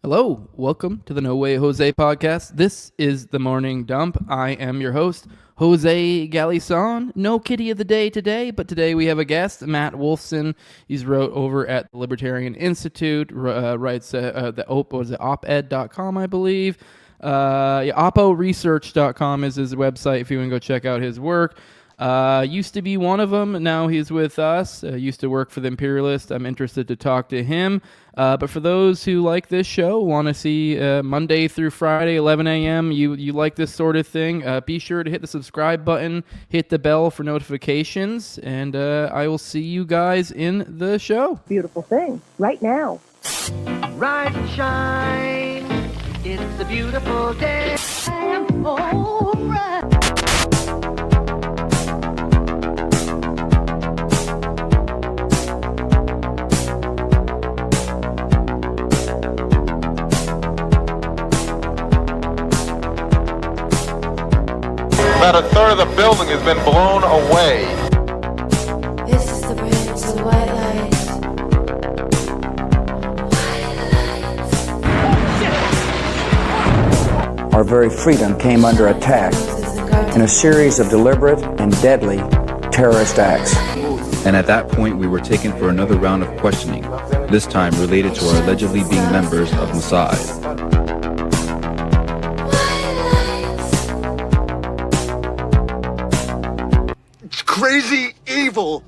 Hello, welcome to the No Way Jose podcast. This is the Morning Dump. I am your host, Jose Galison. No kitty of the day today, but today we have a guest, Matt Wolfson. He's wrote over at the Libertarian Institute, writes the oped.com, I believe. Opporesearch.com is his website if you want to go check out his work. Used to be one of them. Now he's with us. Used to work for the Imperialist. I'm interested to talk to him. But for those who like this show, want to see Monday through Friday, 11 a.m., you like this sort of thing, be sure to hit the subscribe button, hit the bell for notifications, and I will see you guys in the show. Beautiful thing. Right now. Rise and shine. It's a beautiful day. I am all right. About a third of the building has been blown away. This is the bridge to the white light. Our very freedom came under attack in a series of deliberate and deadly terrorist acts. And at that point, we were taken for another round of questioning, this time related to our allegedly being members of Mossad. Crazy evil.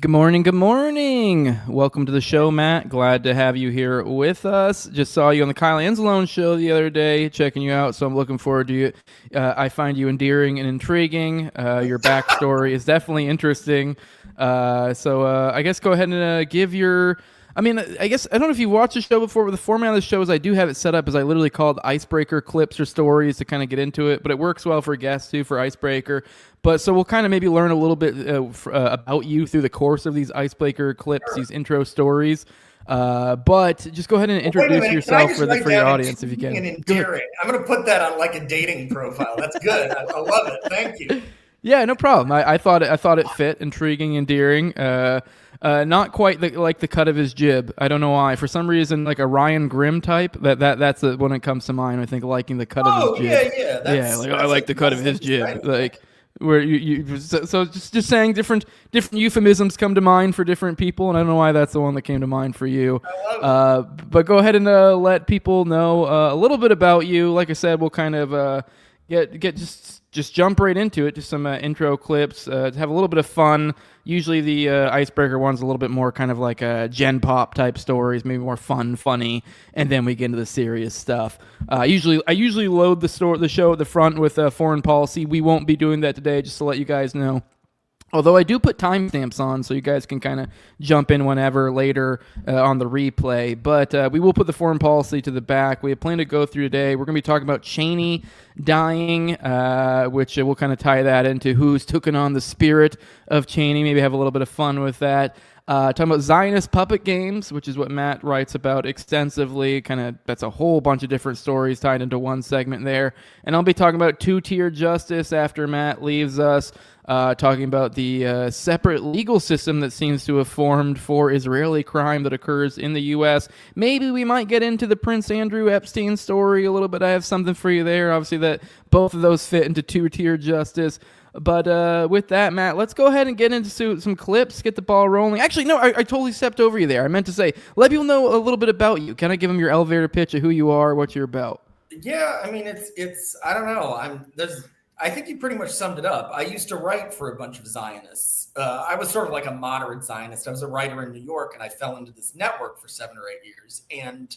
Good morning, good morning. Welcome to the show, Matt. Glad to have you here with us. Just saw you on the Kyle Anzalone show the other day, checking you out, so I'm looking forward to you. I find you endearing and intriguing. Your backstory is definitely interesting. So I guess go ahead and give your... I guess, I don't know if you watched the show before, but the format of the show is I do have it set up as I literally called Icebreaker clips or stories to kind of get into it, but it works well for guests too, for Icebreaker. But so we'll kind of maybe learn a little bit about you through the course of these Icebreaker clips, these intro stories. But just go ahead and introduce yourself for your audience if you can. Endearing. I'm going to put that on like a dating profile. That's good. I love it. Thank you. Yeah, no problem. I thought it fit, intriguing, endearing. Not quite like the cut of his jib. I don't know why. For some reason, like a Ryan Grimm type. That's the one that comes to mind. I think liking the cut of his jib. Yeah. I like the cut of his jib. Like where so just saying different euphemisms come to mind for different people, and I don't know why that's the one that came to mind for you. But go ahead and let people know a little bit about you. Like I said, we'll kind of just jump right into it, just some intro clips, to have a little bit of fun. Usually the Icebreaker one's a little bit more kind of like Gen Pop type stories, maybe more fun, funny, and then we get into the serious stuff. I usually load the show at the front with foreign policy. We won't be doing that today, just to let you guys know. Although I do put timestamps on, so you guys can kind of jump in whenever later on the replay. But we will put the foreign policy to the back. We have planned to go through today. We're going to be talking about Cheney dying, which we'll kind of tie that into who's taken on the spirit of Cheney. Maybe have a little bit of fun with that. Talking about Zionist puppet games, which is what Matt writes about extensively. That's a whole bunch of different stories tied into one segment there. And I'll be talking about two-tier justice after Matt leaves us. Talking about the separate legal system that seems to have formed for Israeli crime that occurs in the U.S. Maybe we might get into the Prince Andrew Epstein story a little bit. I have something for you there. Obviously, that both of those fit into two-tier justice. But with that, Matt, let's go ahead and get into some clips, get the ball rolling. Actually, no, I totally stepped over you there. I meant to say, let people know a little bit about you. Can I give them your elevator pitch of who you are, what you're about? Yeah, I mean, it's I don't know. I think you pretty much summed it up. I used to write for a bunch of Zionists. I was sort of like a moderate Zionist. I was a writer in New York, and I fell into this network for 7 or 8 years. And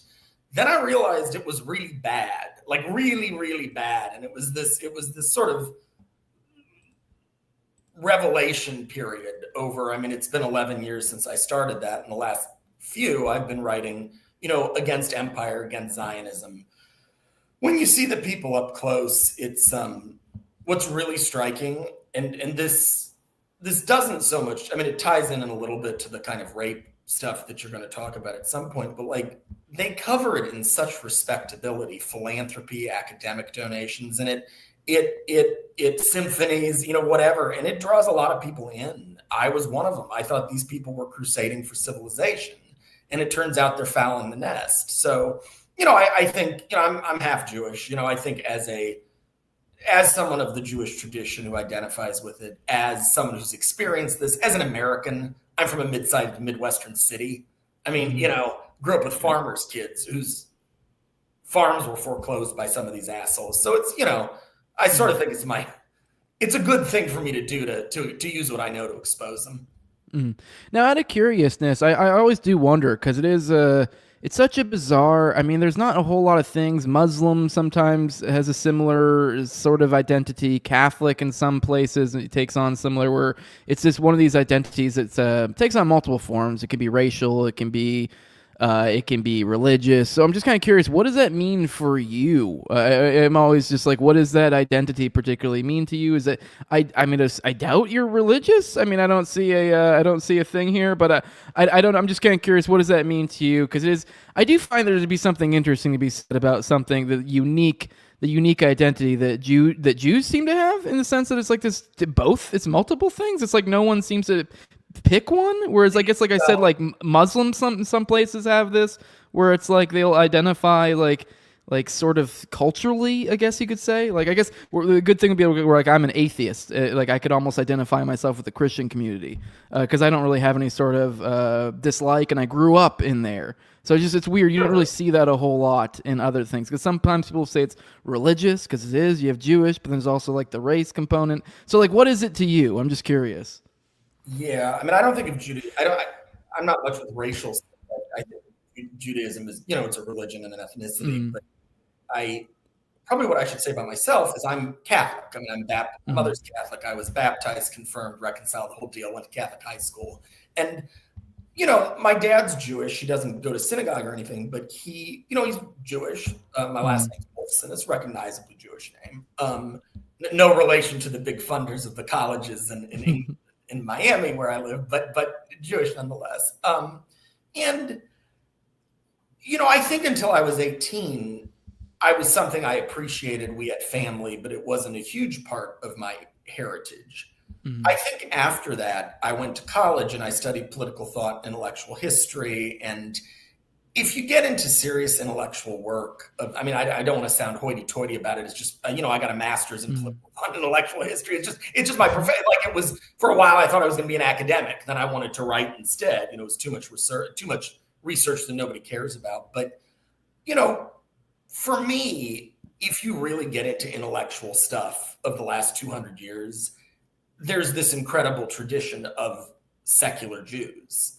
then I realized it was really bad, like really, really bad. And it was this sort of revelation period over, it's been 11 years since I started that. In the last few, I've been writing, against empire, against Zionism. When you see the people up close, it's what's really striking, and this doesn't so much, it ties in a little bit to the kind of rape stuff that you're going to talk about at some point, but like they cover it in such respectability, philanthropy, academic donations, and it symphonies, whatever, and it draws a lot of people in. I was one of them. I thought these people were crusading for civilization, and it turns out they're fouling the nest. So, I think, I'm half Jewish. I think as someone of the Jewish tradition who identifies with it, as someone who's experienced this, as an American, I'm from a mid-sized Midwestern city. I mean, grew up with farmers' kids whose farms were foreclosed by some of these assholes. So it's, I sort of think it's a good thing for me to do to use what I know to expose them. Now, out of curiousness, I always do wonder, because it's such a bizarre, I mean, there's not a whole lot of things. Muslim sometimes has a similar sort of identity. Catholic in some places it takes on similar, where it's just one of these identities that takes on multiple forms. It can be racial, it can be religious. So I'm just kind of curious, what does that mean for you? I'm always just like, what does that identity particularly mean to you? Is that I doubt you're religious. I mean, I don't see a thing here, but I don't. I'm just kind of curious, what does that mean to you? Because I do find there to be something interesting to be said about something the unique identity that Jews seem to have, in the sense that it's like this both. It's multiple things. It's like no one seems to pick one, whereas I guess, like I said, like Muslims, some places have this, where it's like they'll identify like sort of culturally, I guess you could say. Like, I guess the good thing would be where like I'm an atheist, like I could almost identify myself with the Christian community, because I don't really have any sort of dislike, and I grew up in there. So it's weird. You don't really see that a whole lot in other things, because sometimes people say it's religious, because it is. You have Jewish, but then there's also like the race component. So like, what is it to you? I'm just curious. Yeah, I mean, I don't think of Judaism. I'm not much with racial stuff. I think Judaism is, it's a religion and an ethnicity. But probably what I should say about myself is I'm Catholic. I mean, my mother's Catholic. I was baptized, confirmed, reconciled, the whole deal. Went to Catholic high school, and my dad's Jewish. He doesn't go to synagogue or anything, but he's Jewish. My last name's Wolfson. It's a recognizably Jewish name. No relation to the big funders of the colleges in Miami where I live, but Jewish nonetheless. And I think until I was 18, I was something I appreciated. We had family, but it wasn't a huge part of my heritage. I think after that, I went to college and I studied political thought, intellectual history. And if you get into serious intellectual work, I don't want to sound hoity-toity about it. It's just, I got a master's in political thought and intellectual history. It's just my profession. Like, it was, for a while, I thought I was going to be an academic. Then I wanted to write instead. It was too much research that nobody cares about. But, for me, if you really get into intellectual stuff of the last 200 years, there's this incredible tradition of secular Jews.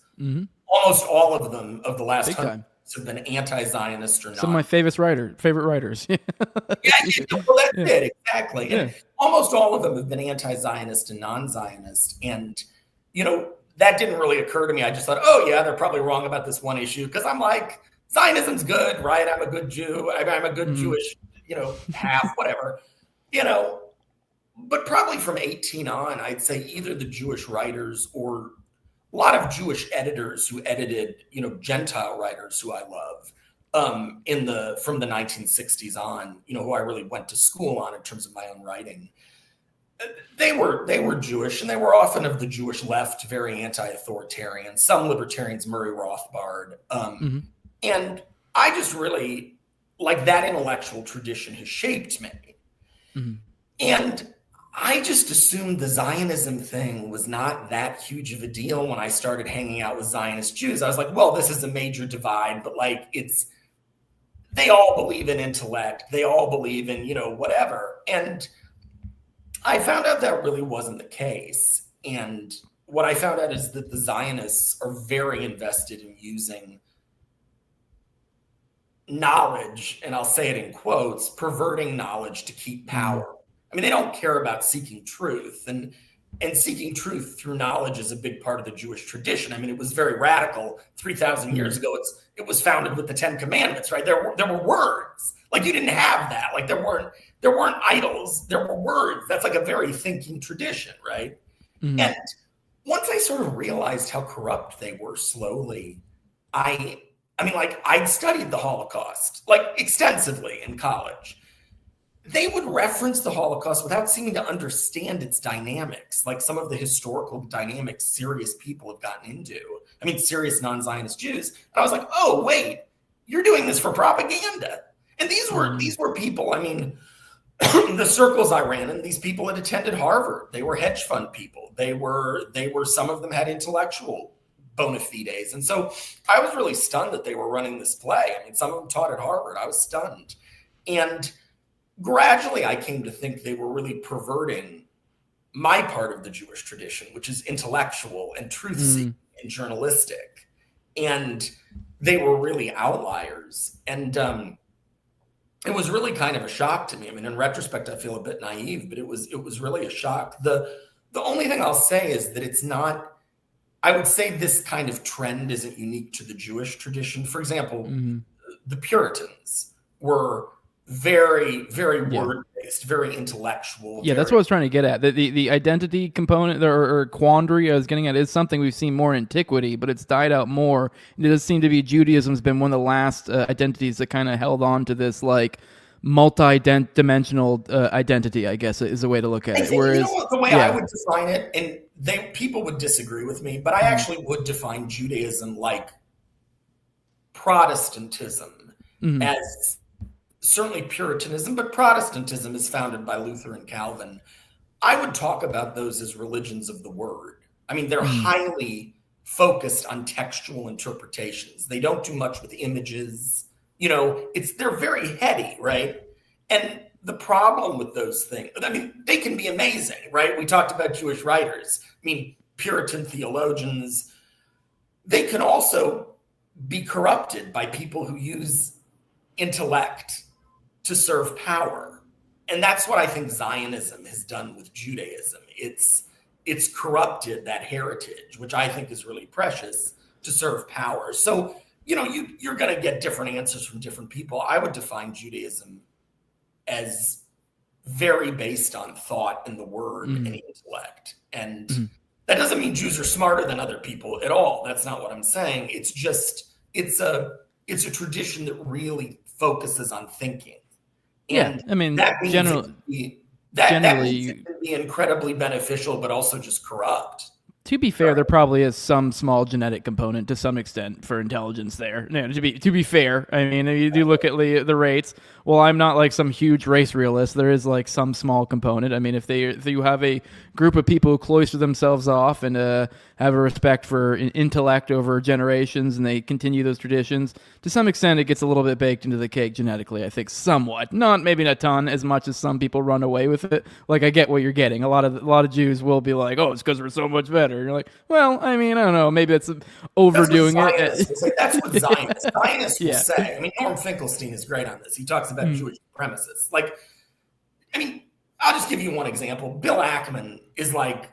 Almost all of them of the last 100 years have been anti-Zionist or not. Some of my favorite writers. Well, that's it, exactly. And almost all of them have been anti-Zionist and non-Zionist. And, that didn't really occur to me. I just thought, oh yeah, they're probably wrong about this one issue. Because I'm like, Zionism's good, right? I'm a good Jew. I'm a good Jewish, half, whatever, But probably from 18 on, I'd say either the Jewish writers or a lot of Jewish editors who edited, Gentile writers who I love, from the 1960s on, who I really went to school on in terms of my own writing. They were Jewish, and they were often of the Jewish left, very anti-authoritarian. Some libertarians, Murray Rothbard, and I just really like that intellectual tradition has shaped me, and I just assumed the Zionism thing was not that huge of a deal when I started hanging out with Zionist Jews. I was like, well, this is a major divide, but like they all believe in intellect. They all believe in, whatever. And I found out that really wasn't the case. And what I found out is that the Zionists are very invested in using knowledge, and I'll say it in quotes, perverting knowledge to keep power. I mean, they don't care about seeking truth, and seeking truth through knowledge is a big part of the Jewish tradition. I mean, it was very radical 3,000 years ago. It was founded with the 10 Commandments, right? There were words. Like, you didn't have that. Like, there weren't idols. There were words. That's like a very thinking tradition, right? And once I sort of realized how corrupt they were slowly, I mean, like, I'd studied the Holocaust, like, extensively in college. They would reference the Holocaust without seeming to understand its dynamics, like some of the historical dynamics serious people have gotten into. I mean, serious non-Zionist Jews. And I was like, oh, wait, you're doing this for propaganda. And these were people, I mean, the circles I ran in, these people had attended Harvard. They were hedge fund people. They were some of them had intellectual bona fides. And so I was really stunned that they were running this play. I mean, some of them taught at Harvard. I was stunned. And gradually I came to think they were really perverting my part of the Jewish tradition, which is intellectual and truth-seeking and journalistic. And they were really outliers. And it was really kind of a shock to me. I mean, in retrospect, I feel a bit naive, but it was really a shock. The only thing I'll say is that it's not, I would say this kind of trend isn't unique to the Jewish tradition. For example, the Puritans were very, very word-based, very intellectual. Yeah, that's what I was trying to get at. The identity component or quandary I was getting at is something we've seen more in antiquity, but it's died out more. It does seem to be Judaism's been one of the last identities that kind of held on to this like multi-dimensional identity, I guess is a way to look at it. Whereas, the way I would define it, and people would disagree with me, but I actually would define Judaism like Protestantism as certainly Puritanism, but Protestantism is founded by Luther and Calvin. I would talk about those as religions of the word. I mean, they're highly focused on textual interpretations. They don't do much with images. You know, they're very heady, right? And the problem with those things, I mean, they can be amazing, right? We talked about Jewish writers. I mean, Puritan theologians, they can also be corrupted by people who use intellect to serve power. And that's what I think Zionism has done with Judaism. It's corrupted that heritage, which I think is really precious, to serve power. So, you know, you're going to get different answers from different people. I would define Judaism as very based on thought and the word and intellect. And that doesn't mean Jews are smarter than other people at all. That's not what I'm saying. It's just, it's a tradition that really focuses on thinking. And I mean, that means generally, it can be incredibly beneficial, but also just corrupt. To be fair, there probably is some small genetic component to some extent for intelligence there. You know, to be fair, I mean, you do look at the rates. Well, I'm not like some huge race realist. There is like some small component. I mean, if you have a group of people who cloister themselves off and have a respect for intellect over generations, and they continue those traditions, to some extent, it gets a little bit baked into the cake genetically. I think somewhat, maybe not a ton, as much as some people run away with it. Like, I get what you're getting. A lot of Jews will be like, "Oh, it's because we're so much better." And you're like, well, I mean, I don't know. Maybe it's overdoing it. That's what Zionists will say. I mean, Norm Finkelstein is great on this. He talks about Jewish supremacists. Like, I mean, I'll just give you one example. Bill Ackman is like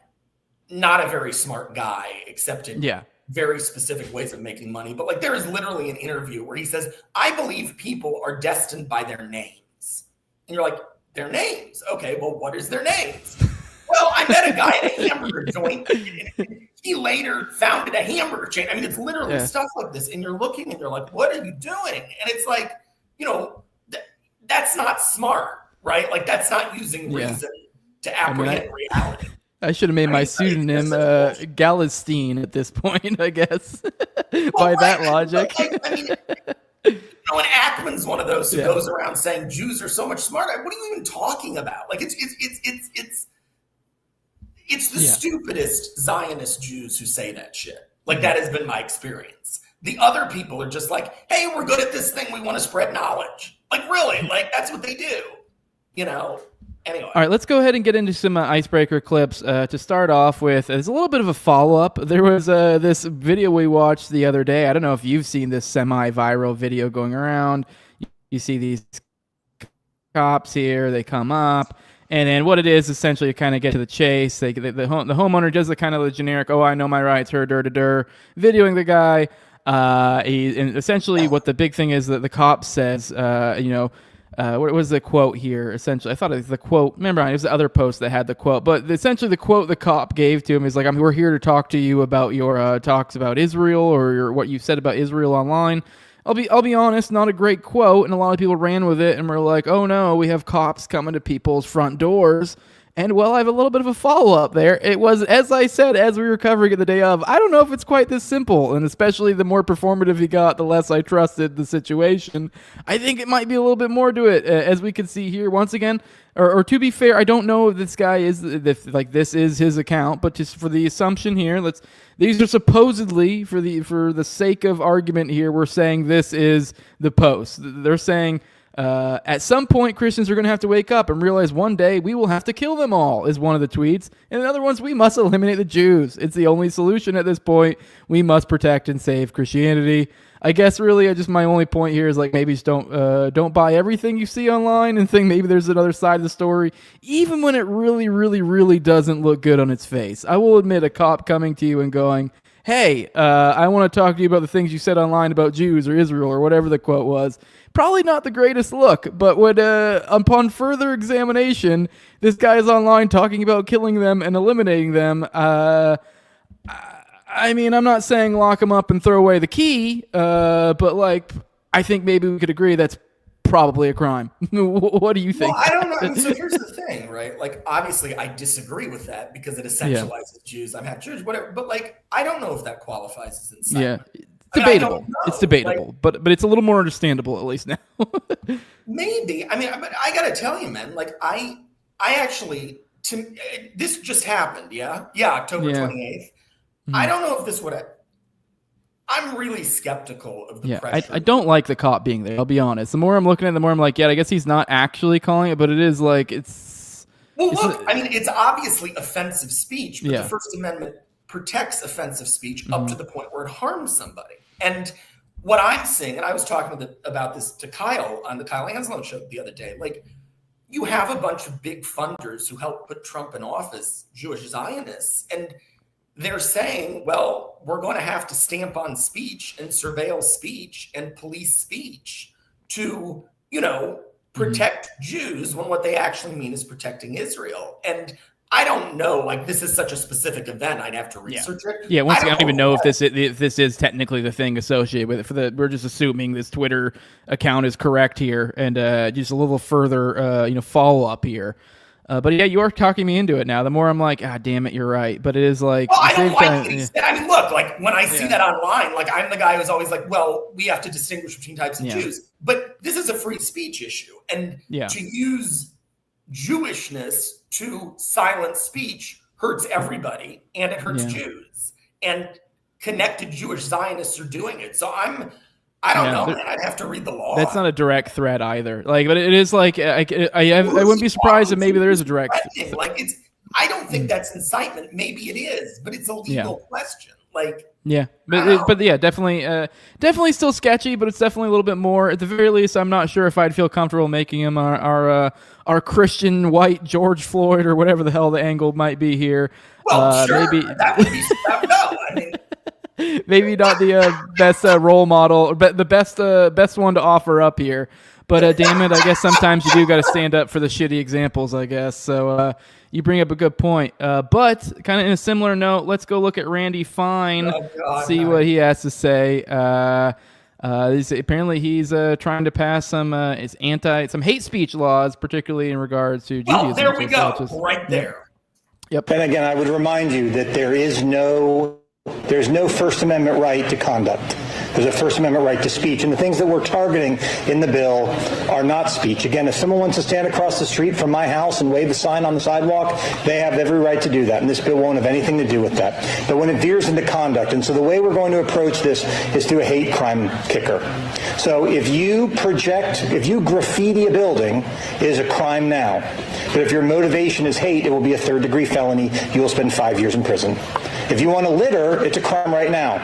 not a very smart guy, except in very specific ways of making money. But like, there is literally an interview where he says, "I believe people are destined by their names." And you're like, their names? Okay, well, what is their names? Well, I met a guy at a hamburger joint. He later founded a hamburger chain. I mean, it's literally stuff like this. And you're looking and you're like, what are you doing? And it's like, you know, that's not smart, right? Like, that's not using reason to apprehend reality. I should have made my pseudonym Galistine at this point, I guess, by that logic. I mean, you know, and Ackman's one of those who goes around saying Jews are so much smarter. What are you even talking about? Like, it's the stupidest Zionist Jews who say that shit. Like, that has been my experience. The other people are just like, hey, we're good at this thing. We want to spread knowledge. Like, really? Like, that's what they do. You know? Anyway. All right, let's go ahead and get into some icebreaker clips. To start off with, there's a little bit of a follow-up. There was this video we watched the other day. I don't know if you've seen this semi-viral video going around. You see these cops here. They come up. And then what it is, essentially, you kind of get to the chase. The homeowner does the kind of the generic, "Oh, I know my rights," videoing the guy. And essentially what the big thing is that the cop says, you know, what was the quote here? Essentially, I thought it was the quote. Remember, it was the other post that had the quote, but essentially the quote the cop gave to him is like, "We're here to talk to you about your talks about Israel or what you said about Israel online." I'll be honest, not a great quote, and a lot of people ran with it and were like, "Oh no, we have cops coming to people's front doors." And well, I have a little bit of a follow-up there. It was, as I said, as we were covering it the day of, I don't know if it's quite this simple, and especially the more performative he got, the less I trusted the situation. I think it might be a little bit more to it, as we can see here. Once again, or to be fair, I don't know if this guy is, if this is his account, but just for the assumption here, these are supposedly, for the sake of argument here, we're saying this is the post. They're saying, at some point, Christians are going to have to wake up and realize one day we will have to kill them all, is one of the tweets. And the other one's, we must eliminate the Jews. It's the only solution at this point. We must protect and save Christianity. I guess really, my only point here is like, maybe just don't buy everything you see online and think maybe there's another side of the story, even when it really, really, really doesn't look good on its face. I will admit, a cop coming to you and going, "Hey, I want to talk to you about the things you said online about Jews or Israel," or whatever the quote was. Probably not the greatest look, but when, upon further examination, this guy is online talking about killing them and eliminating them. I mean, I'm not saying lock him up and throw away the key, but like, I think maybe we could agree that's probably a crime. What do you think? Well, I don't know. So here's the thing, right? Like, obviously, I disagree with that because it essentializes Jews. I'm half Jewish, whatever. But like, I don't know if that qualifies as incitement. Yeah. Debatable. It's debatable, like, but it's a little more understandable, at least now. Maybe. I mean, but I gotta tell you, man. Like, I actually, this just happened. Yeah, October 28th. I don't know if this would have. I'm really skeptical of the pressure. I don't like the cop being there. I'll be honest. The more I'm looking at it, the more I'm like, yeah, I guess he's not actually calling it, but it is like it's. Well, look. I mean, it's obviously offensive speech, but the First Amendment protects offensive speech up to the point where it harms somebody. And what I'm seeing, and I was talking about this to Kyle on the Kyle Anselon show the other day, like, you have a bunch of big funders who helped put Trump in office, Jewish Zionists, and they're saying, well, we're going to have to stamp on speech and surveil speech and police speech to, protect Jews when what they actually mean is protecting Israel. And I don't know, like, this is such a specific event, I'd have to research it. Yeah, once again, I don't even know if this is technically the thing associated with it. We're just assuming this Twitter account is correct here, and just a little further, follow up here. But yeah, you are talking me into it now. The more I'm like, damn it, you're right. But it is like, well, I don't like it. I mean, look, like, when I see that online, like, I'm the guy who's always like, well, we have to distinguish between types of Jews. But this is a free speech issue, and to use Jewishness to silence speech hurts everybody, and it hurts Jews. And connected Jewish Zionists are doing it. So I don't know, man. I'd have to read the law. That's not a direct threat either. Like, but it is like, I wouldn't be surprised if maybe there is a direct. Like, I don't think that's incitement. Maybe it is, but it's a legal question. Like, but definitely still sketchy, but it's definitely a little bit more. At the very least, I'm not sure if I'd feel comfortable making him our Christian white George Floyd or whatever the hell the angle might be here. Well, sure. Maybe that would be no. I mean. Maybe not the best role model, but the best one to offer up here. But damn it, I guess sometimes you do got to stand up for the shitty examples, I guess. So you bring up a good point. But kind of in a similar note, let's go look at Randy Fine, what he has to say. Apparently he's trying to pass some hate speech laws, particularly in regards to Judaism. Well, there we go, right there. Yep. And again, I would remind you that there's no First Amendment right to conduct. There's a First Amendment right to speech. And the things that we're targeting in the bill are not speech. Again, if someone wants to stand across the street from my house and wave a sign on the sidewalk, they have every right to do that. And this bill won't have anything to do with that. But when it veers into conduct, and so the way we're going to approach this is through a hate crime kicker. So if you graffiti a building, it is a crime now. But if your motivation is hate, it will be a third-degree felony. You will spend 5 years in prison. If you want to litter, it's a crime right now.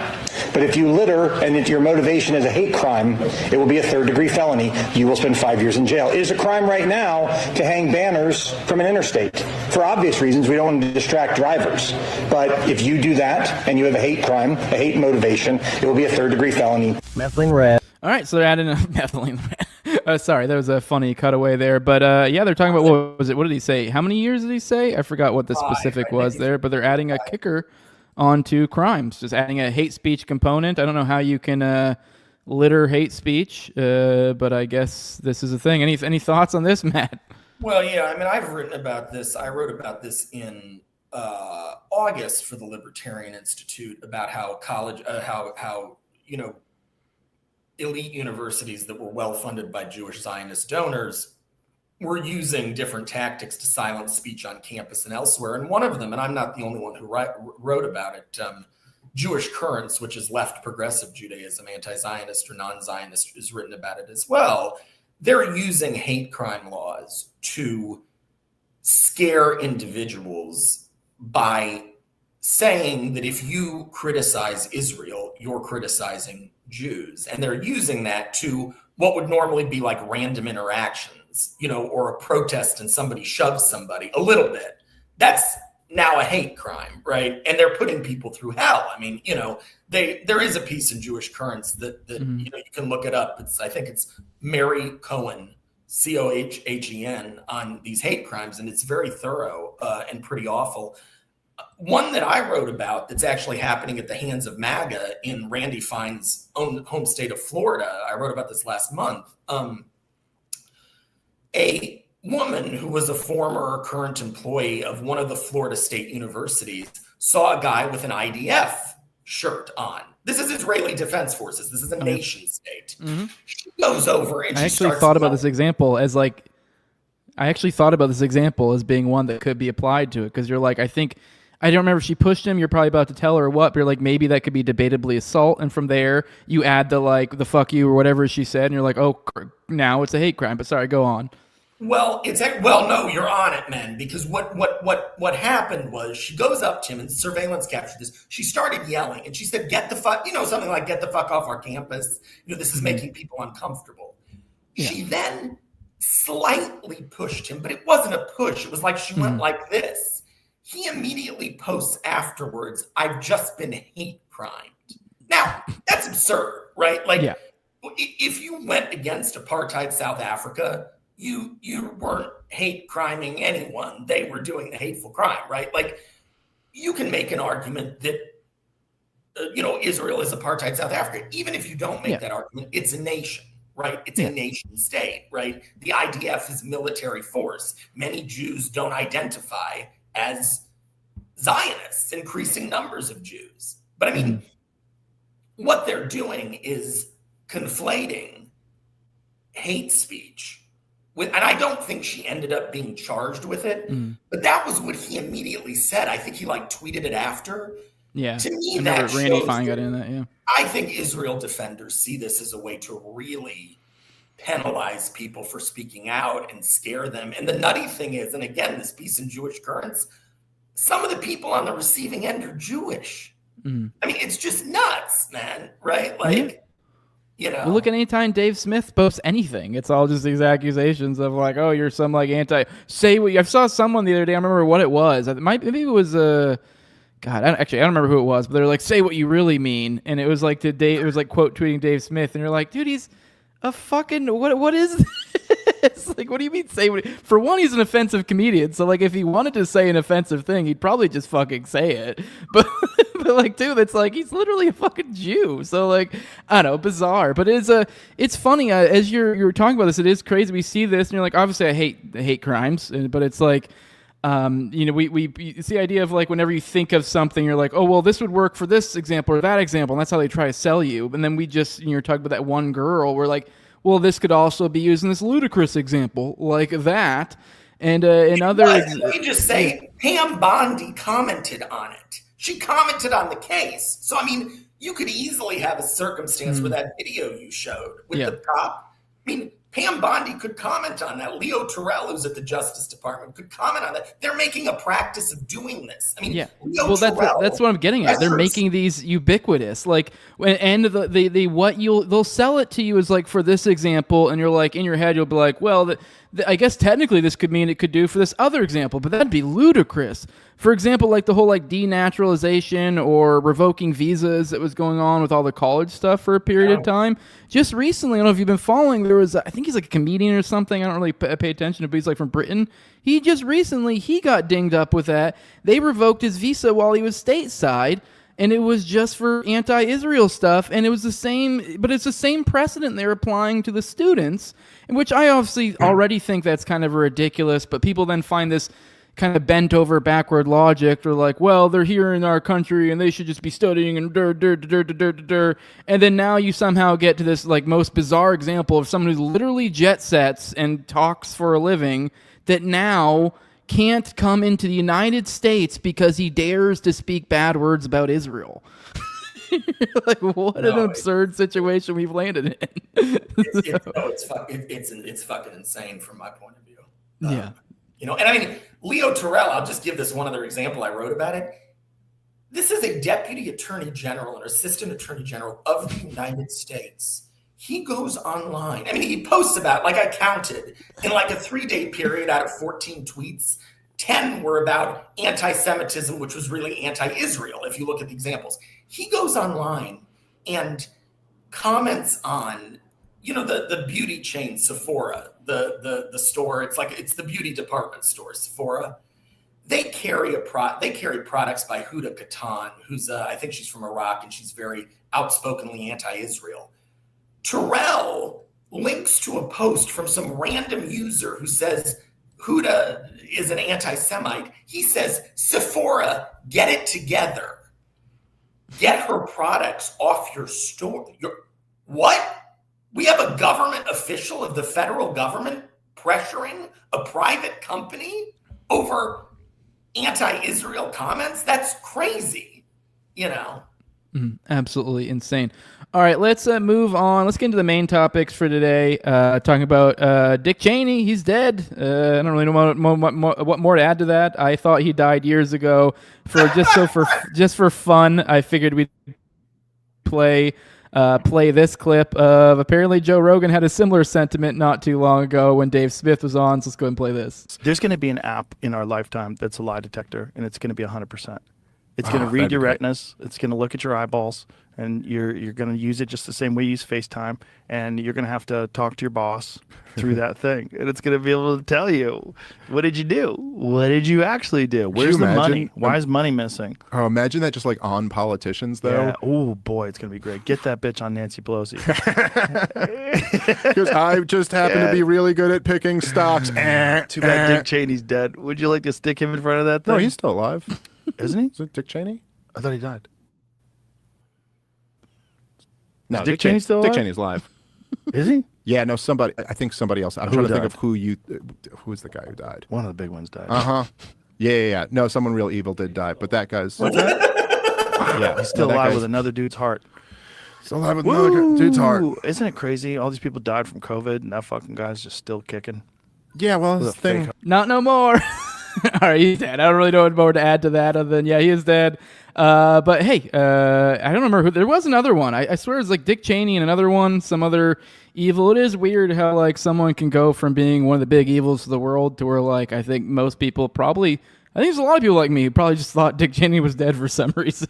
But if you litter and your motivation is a hate crime, it will be a third-degree felony. You will spend 5 years in jail. It is a crime right now to hang banners from an interstate. For obvious reasons, we don't want to distract drivers. But if you do that and you have a hate crime, a hate motivation, it will be a third-degree felony. Methylene red. All right, so they're adding a methylene red. Sorry, that was a funny cutaway there. But yeah, they're talking about, what was it? What did he say? How many years did he say? I forgot what the specific was there, but they're adding a kicker onto crimes, just adding a hate speech component. I don't know how you can litter hate speech, but I guess this is a thing. Any thoughts on this, Matt? Well, yeah, I mean, I've written about this. I wrote about this in August for the Libertarian Institute about how how elite universities that were well funded by Jewish Zionist donors were using different tactics to silence speech on campus and elsewhere. And one of them, and I'm not the only one who wrote about it, Jewish Currents, which is left progressive Judaism, anti-Zionist or non-Zionist, is written about it as well. They're using hate crime laws to scare individuals by saying that if you criticize Israel, you're criticizing Jews. And they're using that to what would normally be like random interactions, or a protest and somebody shoves somebody a little bit. That's now a hate crime, right? And they're putting people through hell. I mean, there is a piece in Jewish Currents that you can look it up. I think it's Mary Cohen, Cohen, on these hate crimes, and it's very thorough and pretty awful. One that I wrote about that's actually happening at the hands of MAGA in Randy Fine's own home state of Florida. I wrote about this last month. A woman who was a former or current employee of one of the Florida State universities saw a guy with an IDF shirt on. This is Israeli Defense Forces. This is a nation state. Mm-hmm. She goes over and I actually thought about this example as being one that could be applied to it, because you're like, I don't remember if she pushed him. You're probably about to tell her what, but you're like, maybe that could be debatably assault. And from there, you add the fuck you or whatever she said, and you're like, oh, now it's a hate crime. But sorry, go on. Well, no, you're on it, man. Because what happened was she goes up to him, and surveillance captured this. She started yelling, and she said, "Get the fuck," something like "Get the fuck off our campus." This is making people uncomfortable. Yeah. She then slightly pushed him, but it wasn't a push. It was like she went like this. He immediately posts afterwards, "I've just been hate crimed." Now, that's absurd, right? Like, if you went against apartheid South Africa, you weren't hate criming anyone. They were doing the hateful crime, right? Like, you can make an argument that, Israel is apartheid South Africa. Even if you don't make that argument, it's a nation, right? It's a nation state, right? The IDF is military force. Many Jews don't identify as Zionists, increasing numbers of Jews. But I mean, what they're doing is conflating hate speech with, and I don't think she ended up being charged with it, but that was what he immediately said. I think he tweeted it after. Yeah. To me, I that Randy shows Fine got in that, yeah. I think Israel defenders see this as a way to really penalize people for speaking out and scare them. And the nutty thing is, and again, this piece in Jewish Currents, some of the people on the receiving end are Jewish. I mean, it's just nuts, man, right? Like, Well, look at any time Dave Smith posts anything. It's all just these accusations of like, oh, you're some say what you. I saw someone the other day. I remember what it was. Maybe it was God, I don't remember who it was, but they're like, say what you really mean. And it was like it was like quote tweeting Dave Smith. And you're like, dude, he's a fucking, what is this? Like, what do you mean say what? For one, he's an offensive comedian. So like, if he wanted to say an offensive thing, he'd probably just fucking say it. But like, dude, it's like, he's literally a fucking Jew. So like, I don't know, bizarre. But it's funny, as you're talking about this, it is crazy. We see this and you're like, obviously I hate crimes, but it's like, it's the idea of like, whenever you think of something, you're like, oh, well, this would work for this example or that example. And that's how they try to sell you. And then you're talking about that one girl, we're like, well, this could also be used in this ludicrous example like that. And in other... Let me just say, Pam Bondi commented on it. She commented on the case. So, I mean, you could easily have a circumstance where that video you showed with the cop. I mean, Pam Bondi could comment on that. Leo Terrell, who's at the Justice Department, could comment on that. They're making a practice of doing this. I mean, Leo Terrell, that's what I'm getting at. They're making these ubiquitous, like, and they'll sell it to you as like, for this example, and you're like, in your head, you'll be like, well, I guess technically this could mean it could do for this other example, but that'd be ludicrous for example, like the whole like denaturalization or revoking visas that was going on with all the college stuff for a period of time. Just recently, I don't know if you've been following, there was, I think he's like a comedian or something. I don't really pay attention to, but he's like from Britain. He just recently, he got dinged up with that. They revoked his visa while he was stateside, and it was just for anti-Israel stuff. And it was the same, but it's the same precedent they're applying to the students, which I obviously already think that's kind of ridiculous, but people then find this kind of bent over backward logic. They're like, well, they're here in our country and they should just be studying and and then now you somehow get to this like most bizarre example of someone who's literally jet sets and talks for a living that now can't come into the United States because he dares to speak bad words about Israel. Like, what an absurd situation we've landed in. It's fucking insane from my point of view. Yeah. You know, and I mean, Leo Terrell, I'll just give this one other example. I wrote about it. This is a deputy attorney general or assistant attorney general of the United States. He goes online. I mean, he posts about, like I counted, in like a 3-day period out of 14 tweets, 10 were about anti-Semitism, which was really anti-Israel, if you look at the examples. He goes online and comments on, you know, the beauty chain Sephora, the store. It's the beauty department store, Sephora. They carry products by Huda Katan, who's I think she's from Iraq and she's very outspokenly anti-Israel. Terrell links to a post from some random user who says Huda is an anti-Semite. He says, Sephora, get it together. Get her products off your store. What? We have a government official of the federal government pressuring a private company over anti-Israel comments? That's crazy, you know? Absolutely insane. All right, let's move on. Let's get into the main topics for today. Talking about Dick Cheney. He's dead. I don't really know what more to add to that. I thought he died years ago. Just for fun, I figured we'd play this clip of apparently Joe Rogan had a similar sentiment not too long ago when Dave Smith was on. So let's go ahead and play this. There's going to be an app in our lifetime that's a lie detector, and it's going to be 100%. It's going to read your retinas. It's going to look at your eyeballs, and you're going to use it just the same way you use FaceTime, and you're going to have to talk to your boss through that thing, and it's going to be able to tell you, what did you do? What did you actually do? Where's the money? Why is money missing? Oh, imagine that just like on politicians, though. Yeah. Oh, boy, it's going to be great. Get that bitch on Nancy Pelosi. Because I just happen to be really good at picking stocks. Too bad Dick Cheney's dead. Would you like to stick him in front of that thing? No, he's still alive. Isn't he? Is it Dick Cheney? I thought he died. No, Dick Cheney's still alive? Dick Cheney's alive. Is he? Yeah, no, somebody. I think somebody else. I'm trying to think of who's the guy who died. One of the big ones died. Yeah. No, someone real evil did die, but that guy's. Yeah, he's still alive with another dude's heart. Still alive with another dude's heart. Isn't it crazy? All these people died from COVID, and that fucking guy's just still kicking. Yeah, well, this thing. Not no more. All right, he's dead. I don't really know what more to add to that other than, yeah, he is dead. But hey, I don't remember who. There was another one. I swear it's like Dick Cheney and another one, some other evil. It is weird how like someone can go from being one of the big evils of the world to where like I think most people probably. I think there's a lot of people like me who probably just thought Dick Cheney was dead for some reason.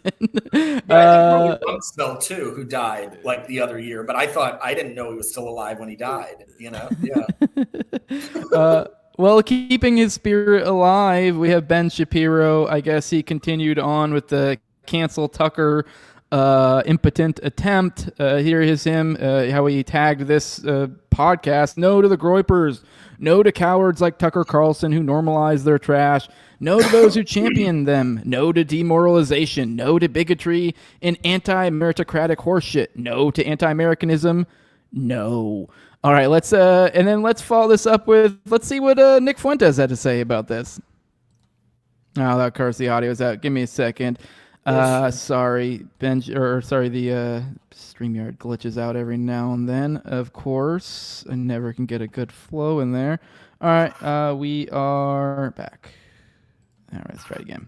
Yeah, I think Rumsfeld too, who died like the other year, but I didn't know he was still alive when he died. You know, yeah. Well, keeping his spirit alive, we have Ben Shapiro. I guess he continued on with the cancel Tucker impotent attempt. Here is him, how he tagged this podcast. No to the groypers. No to cowards like Tucker Carlson who normalize their trash. No to those who champion them. No to demoralization. No to bigotry and anti-meritocratic horseshit. No to anti-Americanism. No. All right, let's follow this up with, let's see what Nick Fuentes had to say about this. Oh, that course the audio is out. Give me a second. Sorry, the StreamYard glitches out every now and then. Of course, I never can get a good flow in there. All right, we are back. All right, let's try it again.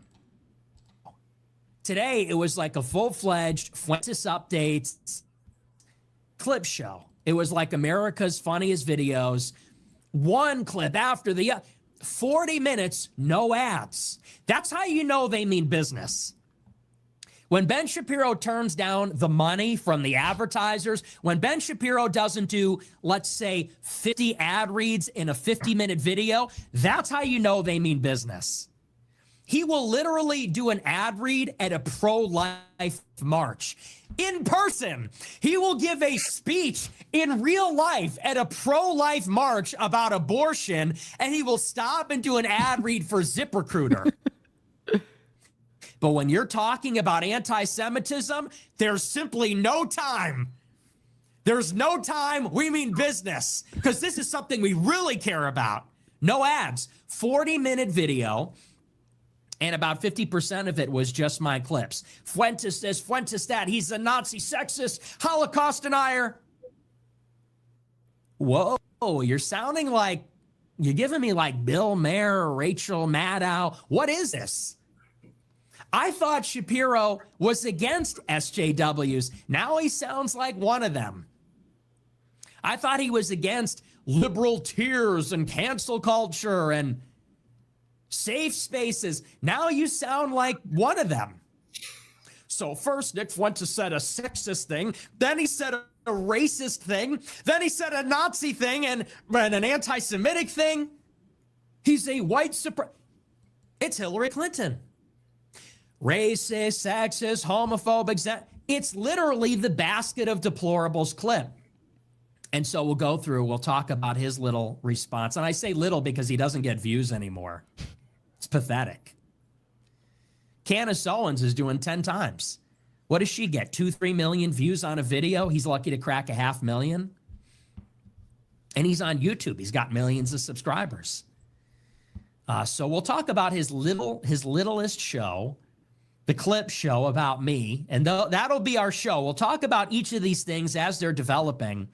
Today, it was like a full-fledged Fuentes Updates clip show. It was like America's Funniest Videos. One clip after the other. 40 minutes, no ads. That's how you know they mean business. When Ben Shapiro turns down the money from the advertisers, when Ben Shapiro doesn't do, let's say, 50 ad reads in a 50-minute video, that's how you know they mean business. He will literally do an ad read at a pro-life march. In person, he will give a speech in real life at a pro-life march about abortion, and he will stop and do an ad read for ZipRecruiter. But when you're talking about anti-Semitism, there's simply no time. There's no time. We mean business, because this is something we really care about. No ads. 40-minute video, and about 50% of it was just my clips. Fuentes this, Fuentes that. He's a Nazi, sexist, Holocaust denier. Whoa, you're sounding like, you're giving me like Bill Maher or Rachel Maddow. What is this? I thought Shapiro was against SJWs. Now he sounds like one of them. I thought he was against liberal tears and cancel culture and safe spaces. Now you sound like one of them. So first, Nick Fuentes said a sexist thing. Then he said a racist thing. Then he said a Nazi thing and an anti-Semitic thing. He's a white supremacist. It's Hillary Clinton. Racist, sexist, homophobic. It's literally the basket of deplorables clip. And so we'll go through, we'll talk about his little response. And I say little because he doesn't get views anymore. It's pathetic. Candace Owens is doing 10 times. What does she get? 2-3 million views on a video? He's lucky to crack 500,000. And he's on YouTube. He's got millions of subscribers. So we'll talk about his littlest show, the clip show about me, and that'll be our show. We'll talk about each of these things as they're developing,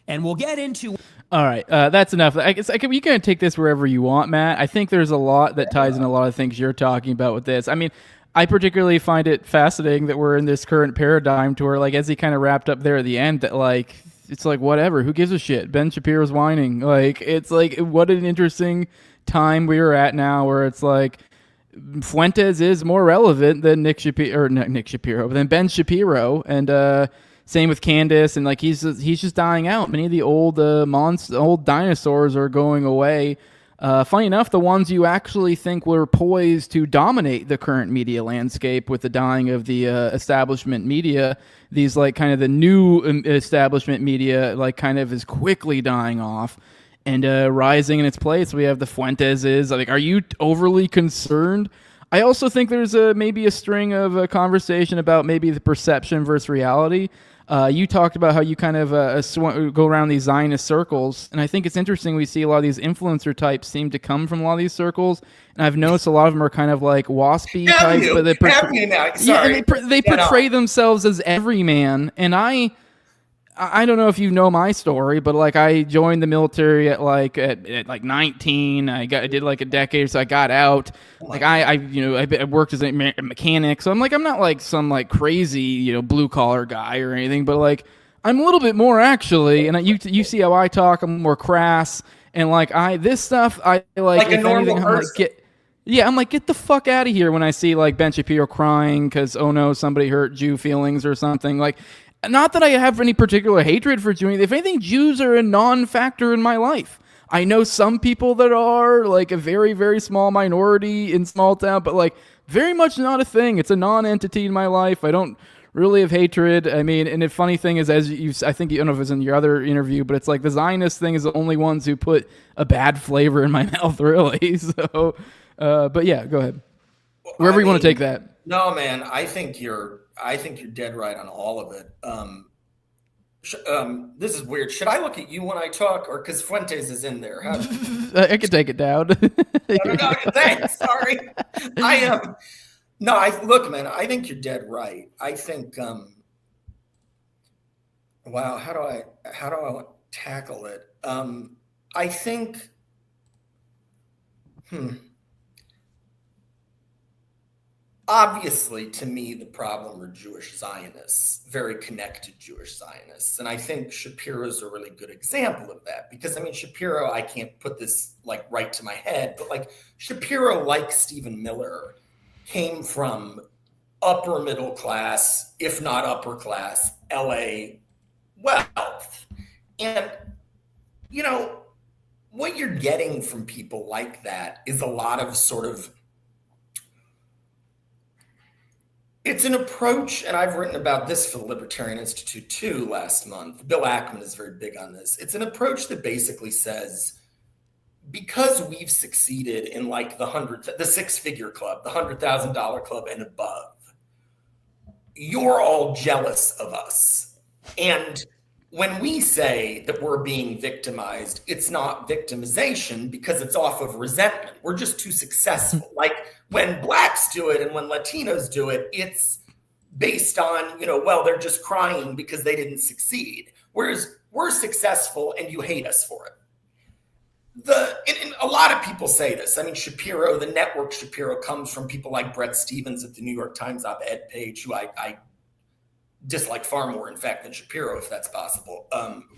and we'll get into... All right, that's enough. I guess you can take this wherever you want, Matt. I think there's a lot that ties in a lot of things you're talking about with this. I mean, I particularly find it fascinating that we're in this current paradigm to where, like, as he kind of wrapped up there at the end, that, like, it's like, whatever, who gives a shit? Ben Shapiro's whining. Like, it's like, what an interesting time we are at now where it's like, Fuentes is more relevant than Ben Shapiro, and same with Candace, and like he's just dying out. Many of the old old dinosaurs are going away. Funny enough, the ones you actually think were poised to dominate the current media landscape with the dying of the establishment media, these like kind of the new establishment media like kind of is quickly dying off. And rising in its place, we have the Fuenteses. Like, are you overly concerned? I also think there's maybe a string of a conversation about maybe the perception versus reality. You talked about how you kind of go around these Zionist circles, and I think it's interesting we see a lot of these influencer types seem to come from a lot of these circles, and I've noticed a lot of them are kind of like waspy types, but they portray themselves as everyman, and I don't know if you know my story, but like I joined the military at 19. I did like a decade, so I got out. Like I worked as a mechanic, so I'm not like some like crazy blue collar guy or anything, but like I'm a little bit more actually. And you see how I talk, I'm more crass, and like this stuff I like a normal person. I'm like, get the fuck out of here when I see like Ben Shapiro crying because oh no, somebody hurt Jew feelings or something like. Not that I have any particular hatred for Jews. If anything, Jews are a non-factor in my life. I know some people that are, like a very, very small minority in small town, but like very much not a thing. It's a non-entity in my life. I don't really have hatred. I mean, and the funny thing is, I think, I don't know if it was in your other interview, but it's like the Zionist thing is the only ones who put a bad flavor in my mouth, really. So, but yeah, go ahead. Wherever you want to take that. No, man, I think you're dead right on all of it. This is weird. Should I look at you when I talk, or because Fuentes is in there? I can take it down. No, thanks. Sorry. Look, man. I think you're dead right. I think. Wow. How do I tackle it? I think. obviously, to me, the problem are Jewish Zionists, very connected Jewish Zionists. And I think Shapiro's a really good example of that because, I mean, Shapiro, I can't put this like right to my head, but like Shapiro, like Stephen Miller, came from upper middle class, if not upper class, LA wealth. And, you know, what you're getting from people like that is a lot of sort of, it's an approach, and I've written about this for the Libertarian Institute too last month. Bill Ackman is very big on this. It's an approach that basically says, because we've succeeded in like the six-figure club, the $100,000 club and above, you're all jealous of us. And when we say that we're being victimized, it's not victimization because it's off of resentment. We're just too successful. Like when blacks do it and when Latinos do it, it's based on, you know, well, they're just crying because they didn't succeed. Whereas we're successful and you hate us for it. And a lot of people say this. I mean, Shapiro, the network Shapiro comes from people like Bret Stephens at the New York Times op-ed page, who I dislike far more, in fact, than Shapiro, if that's possible,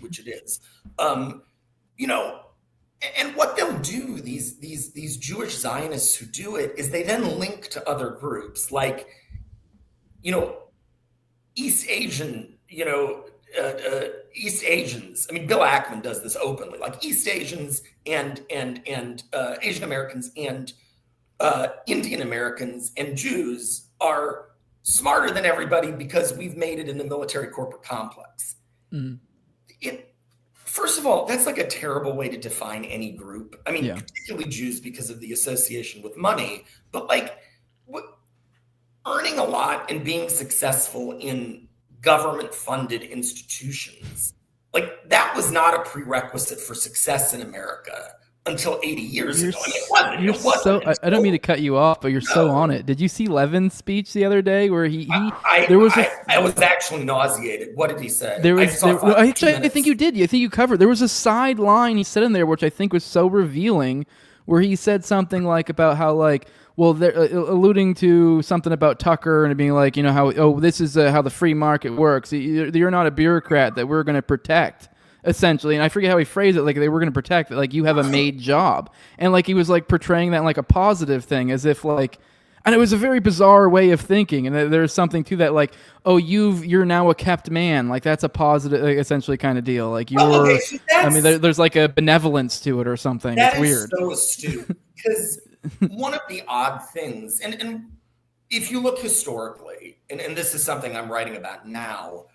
which it is. You know, and what they'll do, these Jewish Zionists who do it, is they then link to other groups like, you know, East Asian, you know, East Asians. I mean, Bill Ackman does this openly. Like East Asians and Asian Americans and Indian Americans and Jews are smarter than everybody because we've made it in the military corporate complex. Mm. First of all, that's like a terrible way to define any group. I mean, particularly Jews because of the association with money. But like, earning a lot and being successful in government-funded institutions, like that was not a prerequisite for success in America until 80 years ago. I mean, it wasn't. I don't mean to cut you off, but you're so on it. Did you see Levin's speech the other day where I was actually nauseated. What did he say? I think you did. I think you covered. There was a side line he said in there, which I think was so revealing, where he said something like about how like, well, they're alluding to something about Tucker and being like, you know, how, oh, this is how the free market works. You're not a bureaucrat that we're going to protect, essentially. And I forget how he phrased it, like they were going to protect it, like you have a made job. And like he was like portraying that like a positive thing, as if like, and it was a very bizarre way of thinking. And there's something to that, like, oh, you're now a kept man. Like that's a positive, like, essentially kind of deal. Like you're, I mean, there's like a benevolence to it or something. It's weird. That is so astute because one of the odd things, and if you look historically, and this is something I'm writing about now,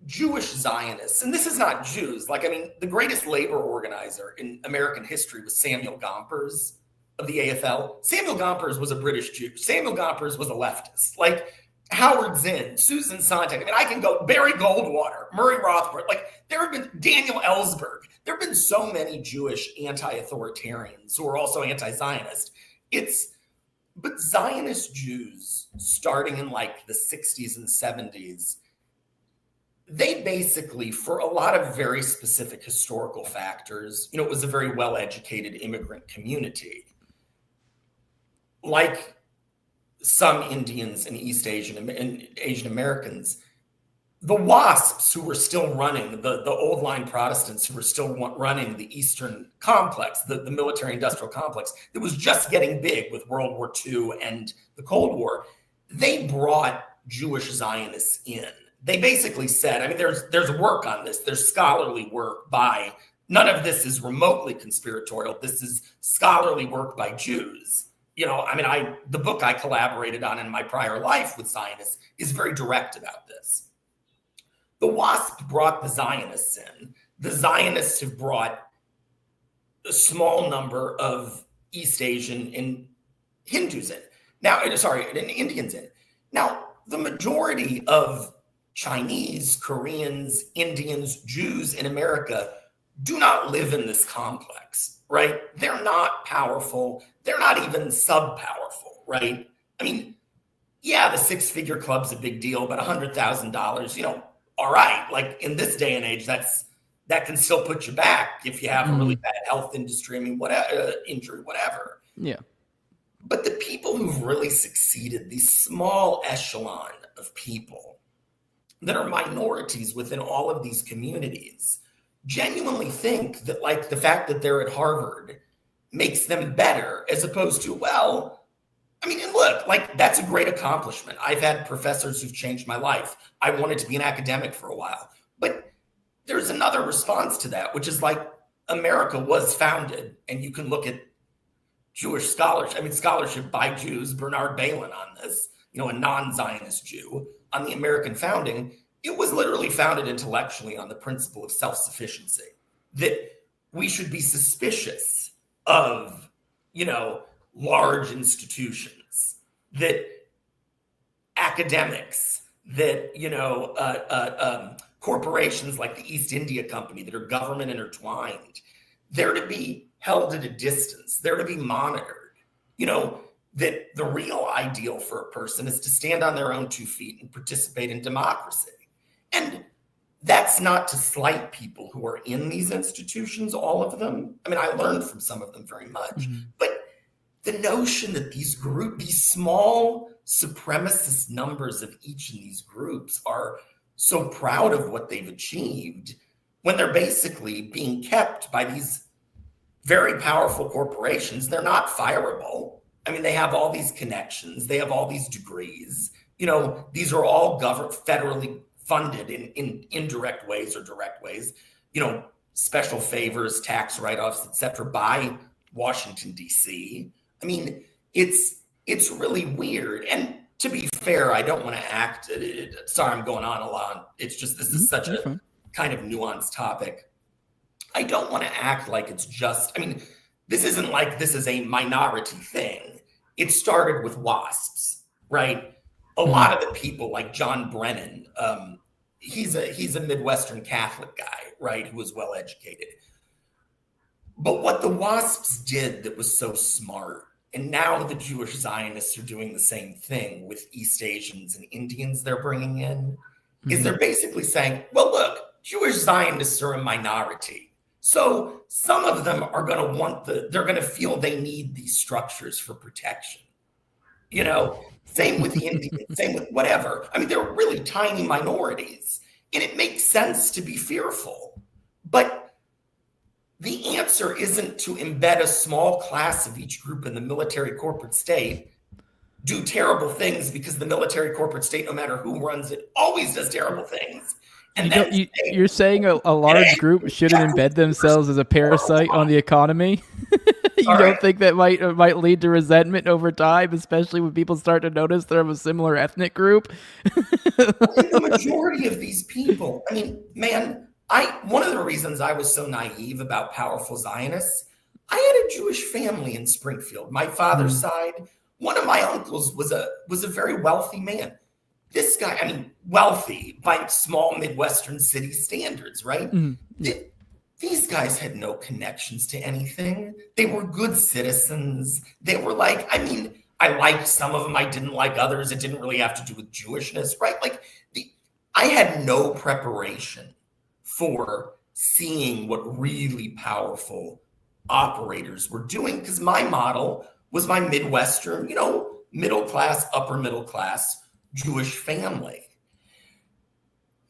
Jewish Zionists, and this is not Jews, like, I mean, the greatest labor organizer in American history was Samuel Gompers of the AFL. Samuel Gompers was a British Jew. Samuel Gompers was a leftist. Like Howard Zinn, Susan Sontag. I mean, I can go Barry Goldwater, Murray Rothbard. Like there have been Daniel Ellsberg. There have been so many Jewish anti-authoritarians who are also anti-Zionist. But Zionist Jews, starting in like the 60s and 70s, they basically, for a lot of very specific historical factors, you know, it was a very well-educated immigrant community. Like some Indians and East Asian and Asian Americans, the WASPs who were still running, the old line Protestants who were still running the Eastern complex, the military industrial complex that was just getting big with World War II and the Cold War, they brought Jewish Zionists in. They basically said, I mean, there's work on this. There's scholarly work by, none of this is remotely conspiratorial. This is scholarly work by Jews. You know, I mean, the book I collaborated on in my prior life with Zionists is very direct about this. The WASP brought the Zionists in. The Zionists have brought a small number of East Asian and Hindus in. Now, and Indians in. Now, the majority of Chinese, Koreans, Indians, Jews in America do not live in this complex, right? They're not powerful. They're not even sub-powerful, right? I mean, yeah, the six-figure club's a big deal, but $100,000, you know, all right. Like in this day and age, that can still put you back if you have a really bad health industry, I mean, whatever, injury, whatever. Yeah. But the people who've really succeeded, these small echelon of people that are minorities within all of these communities, genuinely think that like the fact that they're at Harvard makes them better, as opposed to, well, I mean, and look, like that's a great accomplishment. I've had professors who've changed my life. I wanted to be an academic for a while. But there's another response to that, which is like America was founded, and you can look at Jewish scholarship by Jews, Bernard Balin on this, a non-Zionist Jew, on the American founding. It was literally founded intellectually on the principle of self-sufficiency, that we should be suspicious of, large institutions, that academics, that, corporations like the East India Company that are government intertwined, they're to be held at a distance, they're to be monitored, that the real ideal for a person is to stand on their own 2 feet and participate in democracy. And that's not to slight people who are in these institutions, all of them. I mean, I learned from some of them very much, but the notion that these small supremacist numbers of each of these groups are so proud of what they've achieved when they're basically being kept by these very powerful corporations. They're not fireable. I mean, they have all these connections. They have all these degrees. These are all federally funded in indirect ways or direct ways, special favors, tax write-offs, et cetera, by Washington, D.C. I mean, it's really weird. And to be fair, I don't want to act, sorry, I'm going on a lot. It's just, this is such a kind of nuanced topic. I don't want to act like it's just, I mean, this isn't like this is a minority thing. It started with WASPs, right? A lot of the people like John Brennan, he's a Midwestern Catholic guy, right? Who was well educated. But what the WASPs did that was so smart, and now the Jewish Zionists are doing the same thing with East Asians and Indians they're bringing in, is they're basically saying, well, look, Jewish Zionists are a minority. So some of them are going to they're going to feel they need these structures for protection. Same with the Indians, same with whatever. I mean, they're really tiny minorities, and it makes sense to be fearful. But the answer isn't to embed a small class of each group in the military corporate state, do terrible things because the military corporate state, no matter who runs it, always does terrible things. And you're saying a large group shouldn't embed themselves as a parasite on the economy? You don't think that might lead to resentment over time, especially when people start to notice they're of a similar ethnic group? The majority of these people, I mean, man, one of the reasons I was so naive about powerful Zionists, I had a Jewish family in Springfield. My father's side, one of my uncles was a very wealthy man. This guy, I mean, wealthy by small Midwestern city standards, right? These guys had no connections to anything. They were good citizens. They were like, I mean, I liked some of them. I didn't like others. It didn't really have to do with Jewishness, right? Like, I had no preparation for seeing what really powerful operators were doing, because my model was my Midwestern, middle class, upper middle class Jewish family.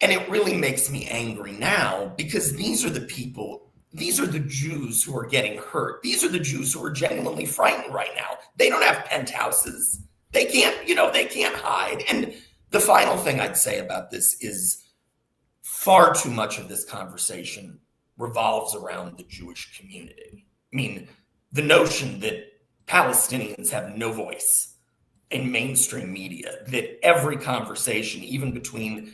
And it really makes me angry now, because these are the people, these are the Jews who are getting hurt. These are the Jews who are genuinely frightened right now. They don't have penthouses. They can't, they can't hide. And the final thing I'd say about this is far too much of this conversation revolves around the Jewish community. I mean, the notion that Palestinians have no voice in mainstream media, that every conversation, even between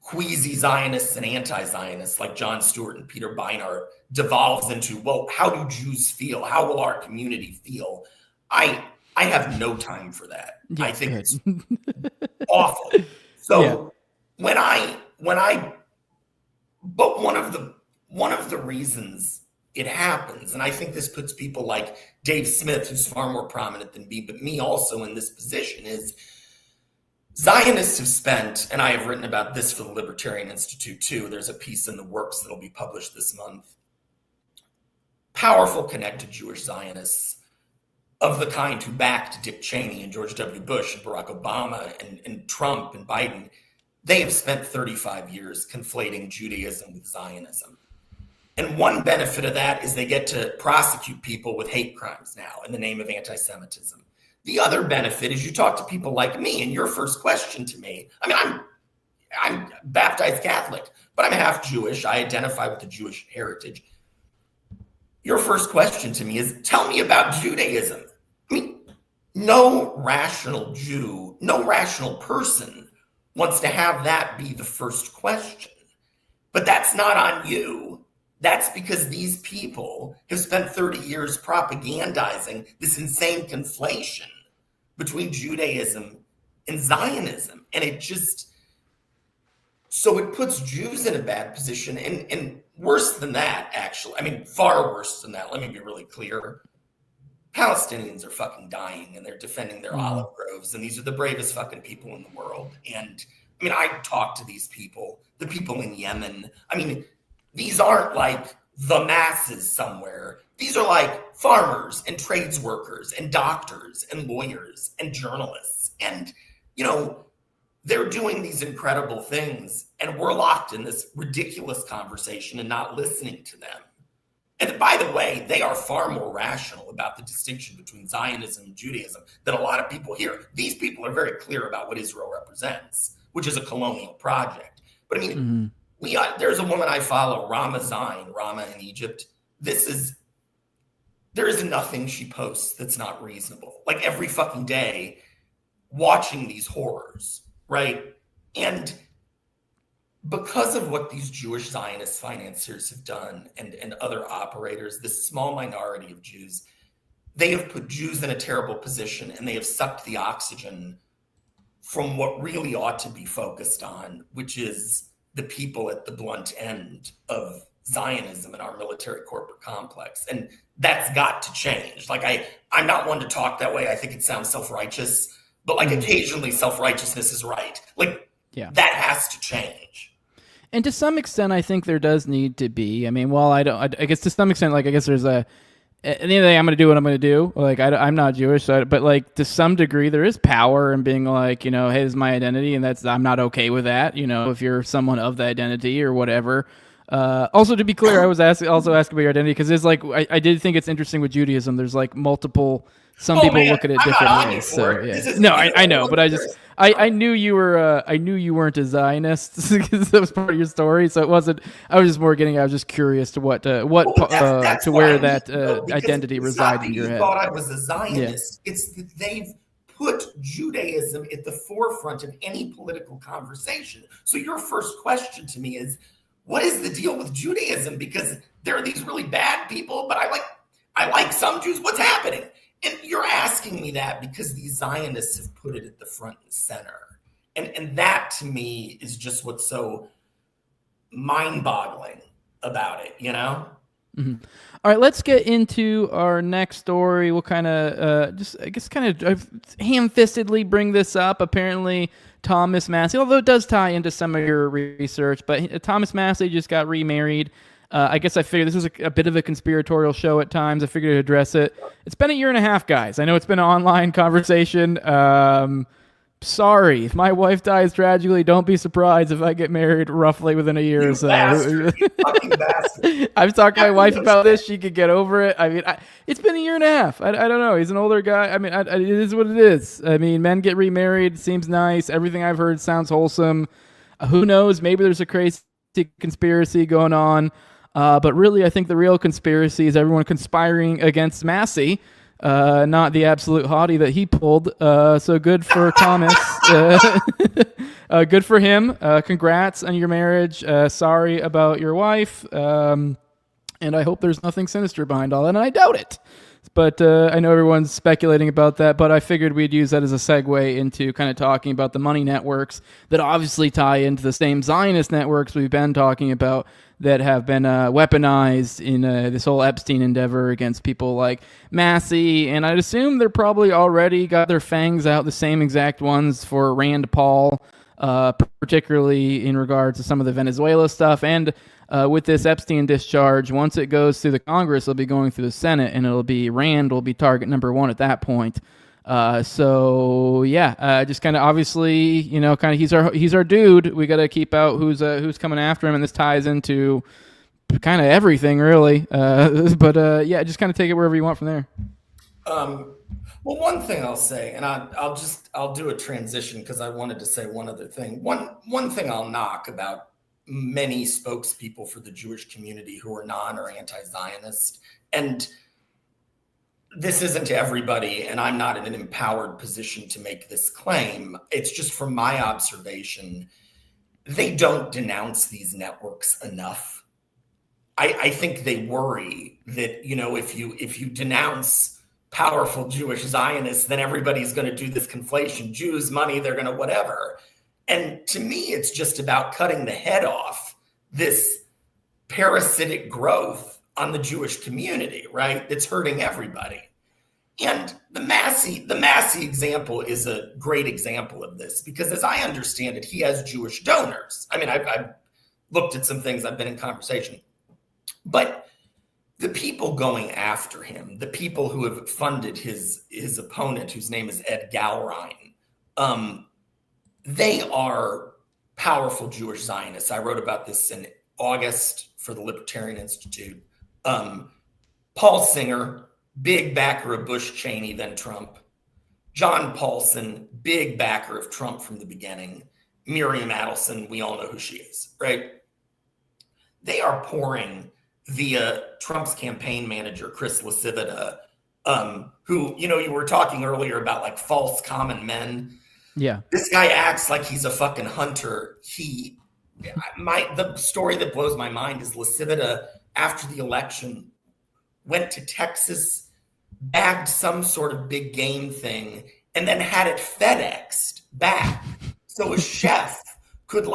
quasi-Zionists and anti-Zionists like Jon Stewart and Peter Beinart, devolves into, well, how do Jews feel? How will our community feel? I have no time for that. Yeah, I think it's awful. So but one of the reasons it happens, and I think this puts people like Dave Smith, who's far more prominent than me, but me also in this position, is Zionists have spent, and I have written about this for the Libertarian Institute too, there's a piece in the works that'll be published this month, powerful connected Jewish Zionists of the kind who backed Dick Cheney and George W. Bush and Barack Obama and Trump and Biden, they have spent 35 years conflating Judaism with Zionism. And one benefit of that is they get to prosecute people with hate crimes now in the name of anti-Semitism. The other benefit is you talk to people like me, and your first question to me, I mean, I'm baptized Catholic, but I'm half Jewish. I identify with the Jewish heritage. Your first question to me is, tell me about Judaism. I mean, no rational Jew, no rational person wants to have that be the first question. But that's not on you. That's because these people have spent 30 years propagandizing this insane conflation between Judaism and Zionism. And it just, so it puts Jews in a bad position. And worse than that, actually, I mean, far worse than that. Let me be really clear. Palestinians are fucking dying and they're defending their olive groves. And these are the bravest fucking people in the world. And I mean, I talk to these people, the people in Yemen. I mean, these aren't like the masses somewhere. These are like farmers and trades workers and doctors and lawyers and journalists. And, you know, they're doing these incredible things. And we're locked in this ridiculous conversation and not listening to them. And by the way, they are far more rational about the distinction between Zionism and Judaism than a lot of people here. These people are very clear about what Israel represents, which is a colonial project. But I mean, there's a woman I follow, Rama in Egypt. There is nothing she posts that's not reasonable. Like every fucking day, watching these horrors, right? And because of what these Jewish Zionist financiers have done and other operators, this small minority of Jews, they have put Jews in a terrible position and they have sucked the oxygen from what really ought to be focused on, which is the people at the blunt end of Zionism and our military corporate complex. And that's got to change. Like I'm not one to talk that way. I think it sounds self-righteous, but like occasionally self-righteousness is right. Like that has to change. And to some extent, I think there does need to be. I mean, well, I guess to some extent, like I guess there's at the end of the day, I'm going to do what I'm going to do. Like I'm not Jewish, but like to some degree, there is power in being like, you know, hey, this is my identity, and I'm not okay with that. You know, if you're someone of the identity or whatever. Also, to be clear, I was asking about your identity because there's like I did think it's interesting with Judaism. There's like multiple. Some people look at it different ways. So yeah. No, I know, but I knew you were I knew you weren't a Zionist because that was part of your story. So it wasn't. I was just more getting. I was just curious to where that identity resided in your head. Thought I was a Zionist. Yeah. It's that they've put Judaism at the forefront of any political conversation. So your first question to me is, what is the deal with Judaism? Because there are these really bad people, but I like some Jews. What's happening? And you're asking me that because these Zionists have put it at the front and center. And that to me is just what's so mind-boggling about it, you know? Mm-hmm. All right, let's get into our next story. We'll kind of ham-fistedly bring this up. Apparently, Thomas Massey, although it does tie into some of your research, but Thomas Massey just got remarried. I guess I figured this was a bit of a conspiratorial show at times. I figured to address it. It's been a year and a half, guys. I know it's been an online conversation. Sorry, if my wife dies tragically, don't be surprised if I get married roughly within a year or so. You fucking bastard. I've talked to my wife about this. She could get over it. I mean, it's been a year and a half. I don't know. He's an older guy. I mean, it is what it is. I mean, men get remarried. Seems nice. Everything I've heard sounds wholesome. Who knows? Maybe there's a crazy conspiracy going on. But really, I think the real conspiracy is everyone conspiring against Massey, not the absolute hottie that he pulled. So good for Thomas. Good for him. Congrats on your marriage. Sorry about your wife. And I hope there's nothing sinister behind all that, and I doubt it. But I know everyone's speculating about that, but I figured we'd use that as a segue into kind of talking about the money networks that obviously tie into the same Zionist networks we've been talking about that have been weaponized in this whole Epstein endeavor against people like Massey. And I'd assume they're probably already got their fangs out, the same exact ones for Rand Paul. particularly in regards to some of the Venezuela stuff. And with this Epstein discharge, once it goes through the Congress, it'll be going through the Senate, and Rand will be target number one at that point. Just kind of obviously, he's our dude. We got to keep out who's coming after him, and this ties into kind of everything, really. Just kind of take it wherever you want from there. Well, one thing I'll say, and I'll do a transition because I wanted to say one other thing. One thing I'll knock about many spokespeople for the Jewish community who are non or anti-Zionist, and this isn't everybody, and I'm not in an empowered position to make this claim. It's just from my observation, they don't denounce these networks enough. I think they worry that, if you denounce powerful Jewish Zionists, then everybody's going to do this conflation. Jews, money, they're going to whatever. And to me, it's just about cutting the head off this parasitic growth on the Jewish community, right? It's hurting everybody. And the Massey example is a great example of this because as I understand it, he has Jewish donors. I mean, I've looked at some things, I've been in conversation. But the people going after him, the people who have funded his opponent, whose name is Ed Galrein, they are powerful Jewish Zionists. I wrote about this in August for the Libertarian Institute. Paul Singer, big backer of Bush, Cheney, then Trump. John Paulson, big backer of Trump from the beginning. Miriam Adelson, we all know who she is, right? They are pouring via Trump's campaign manager, Chris Lasivita, who, you were talking earlier about like false common men. Yeah. This guy acts like he's a fucking hunter. The story that blows my mind is Lasivita, after the election, went to Texas, bagged some sort of big game thing, and then had it FedExed back so a chef could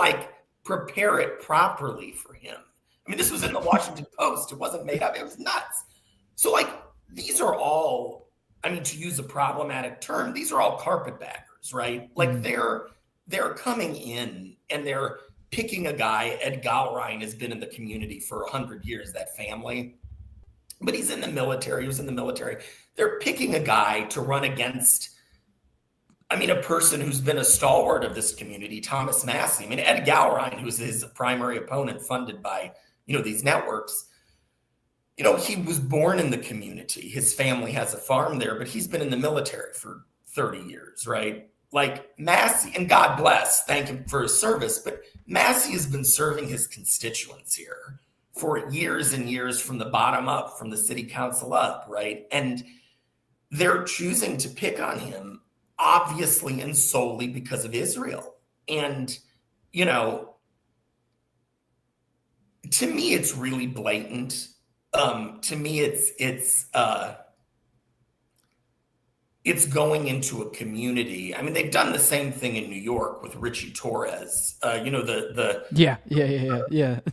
prepare it properly for him. I mean, this was in the Washington Post. It wasn't made up. It was nuts. So these are all, to use a problematic term, these are all carpetbaggers, right? They're coming in and they're picking a guy. Ed Galrein has been in the community for 100 years, that family. But he's in the military. He was in the military. They're picking a guy to run against, a person who's been a stalwart of this community, Thomas Massey. Ed Galrein, who's his primary opponent funded by, these networks, he was born in the community. His family has a farm there, but he's been in the military for 30 years, right? Massey, and God bless, thank him for his service, but Massey has been serving his constituents here for years and years from the bottom up, from the city council up, right? And they're choosing to pick on him, obviously and solely because of Israel. And, to me, it's really blatant. To me, it's going into a community. They've done the same thing in New York with Richie Torres. The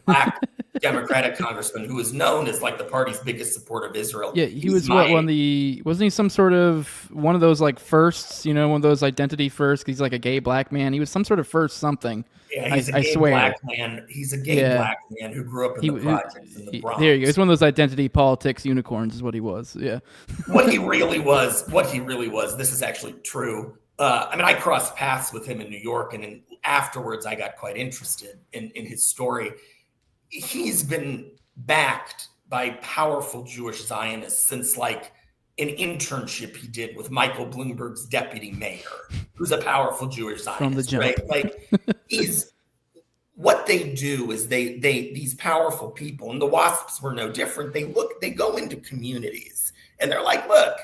black Democratic congressman who is known as the party's biggest supporter of Israel. Yeah, he was wasn't he some sort of one of those firsts? One of those identity firsts. He's a gay black man. He was some sort of first something. Yeah, he's a gay black man. He's a gay black man who grew up in the projects in the Bronx. There you go. It's one of those identity politics unicorns, is what he was. Yeah. What he really was. This is actually true. I crossed paths with him in New York, and afterwards, I got quite interested in his story. He's been backed by powerful Jewish Zionists since an internship he did with Michael Bloomberg's deputy mayor, who's a powerful Jewish Zionist. From the jump. Right? What they do is they these powerful people, and the WASPs were no different. They go into communities and they're like, look,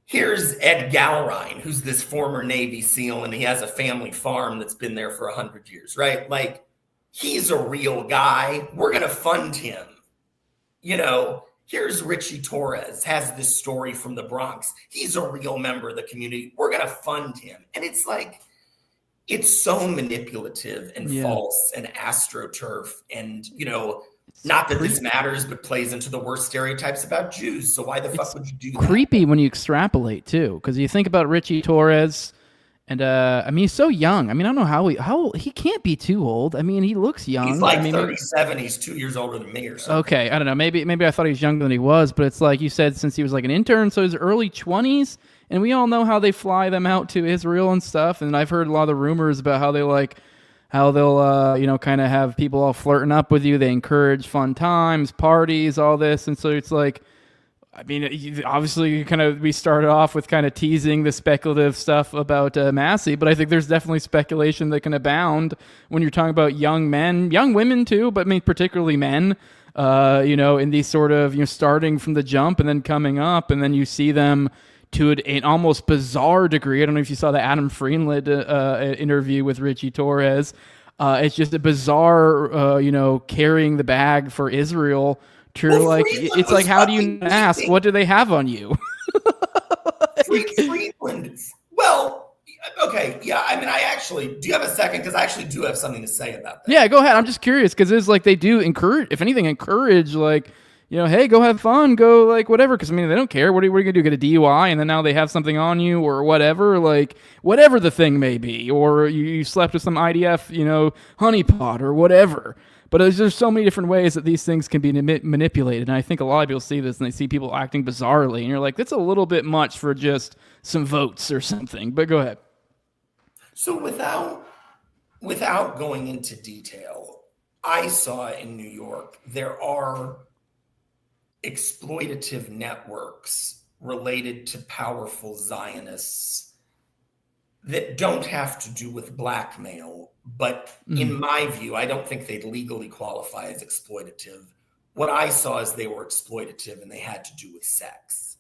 here's Ed Galrein, who's this former Navy SEAL, and he has a family farm that's been there for 100 years, right? He's a real guy. We're going to fund him. Here's Richie Torres, has this story from the Bronx. He's a real member of the community. We're going to fund him. And it's so manipulative and false and astroturf. And, not that this matters, but plays into the worst stereotypes about Jews. So why the fuck would you do that? Creepy when you extrapolate, too, because you think about Richie Torres And I mean, he's so young. I mean, I don't know how he can't be too old. I mean, he looks young. He's like I mean, 37. He's 2 years older than me or something. Okay, I don't know. Maybe I thought he was younger than he was, but it's like you said, since he was like an intern, so his early 20s, and we all know how they fly them out to Israel and stuff. And I've heard a lot of the rumors about how they'll kind of have people all flirting up with you. They encourage fun times, parties, all this, and so it's like. I mean, obviously, we started off with kind of teasing the speculative stuff about Massey, but I think there's definitely speculation that can abound when you're talking about young men, young women too, but I mean, particularly men, in these sort of, starting from the jump and then coming up, and then you see them to an almost bizarre degree. I don't know if you saw the Adam Freenland interview with Richie Torres. It's just a bizarre, carrying the bag for Israel. It's like, how do you ask? What do they have on you? Friedland. Well, okay, yeah. I mean, do you have a second? Because I actually do have something to say about that. Yeah, go ahead. I'm just curious because it's like they do encourage, if anything, like, hey, go have fun, go like whatever. Because I mean, they don't care. What are you gonna do? Get a DUI and then now they have something on you or whatever, like whatever the thing may be, or you slept with some IDF, honeypot or whatever. But there's so many different ways that these things can be manipulated. And I think a lot of people see this and they see people acting bizarrely. And you're like, that's a little bit much for just some votes or something. But go ahead. So without going into detail, I saw in New York, there are exploitative networks related to powerful Zionists that don't have to do with blackmail. But in my view, I don't think they'd legally qualify as exploitative. What I saw is they were exploitative and they had to do with sex.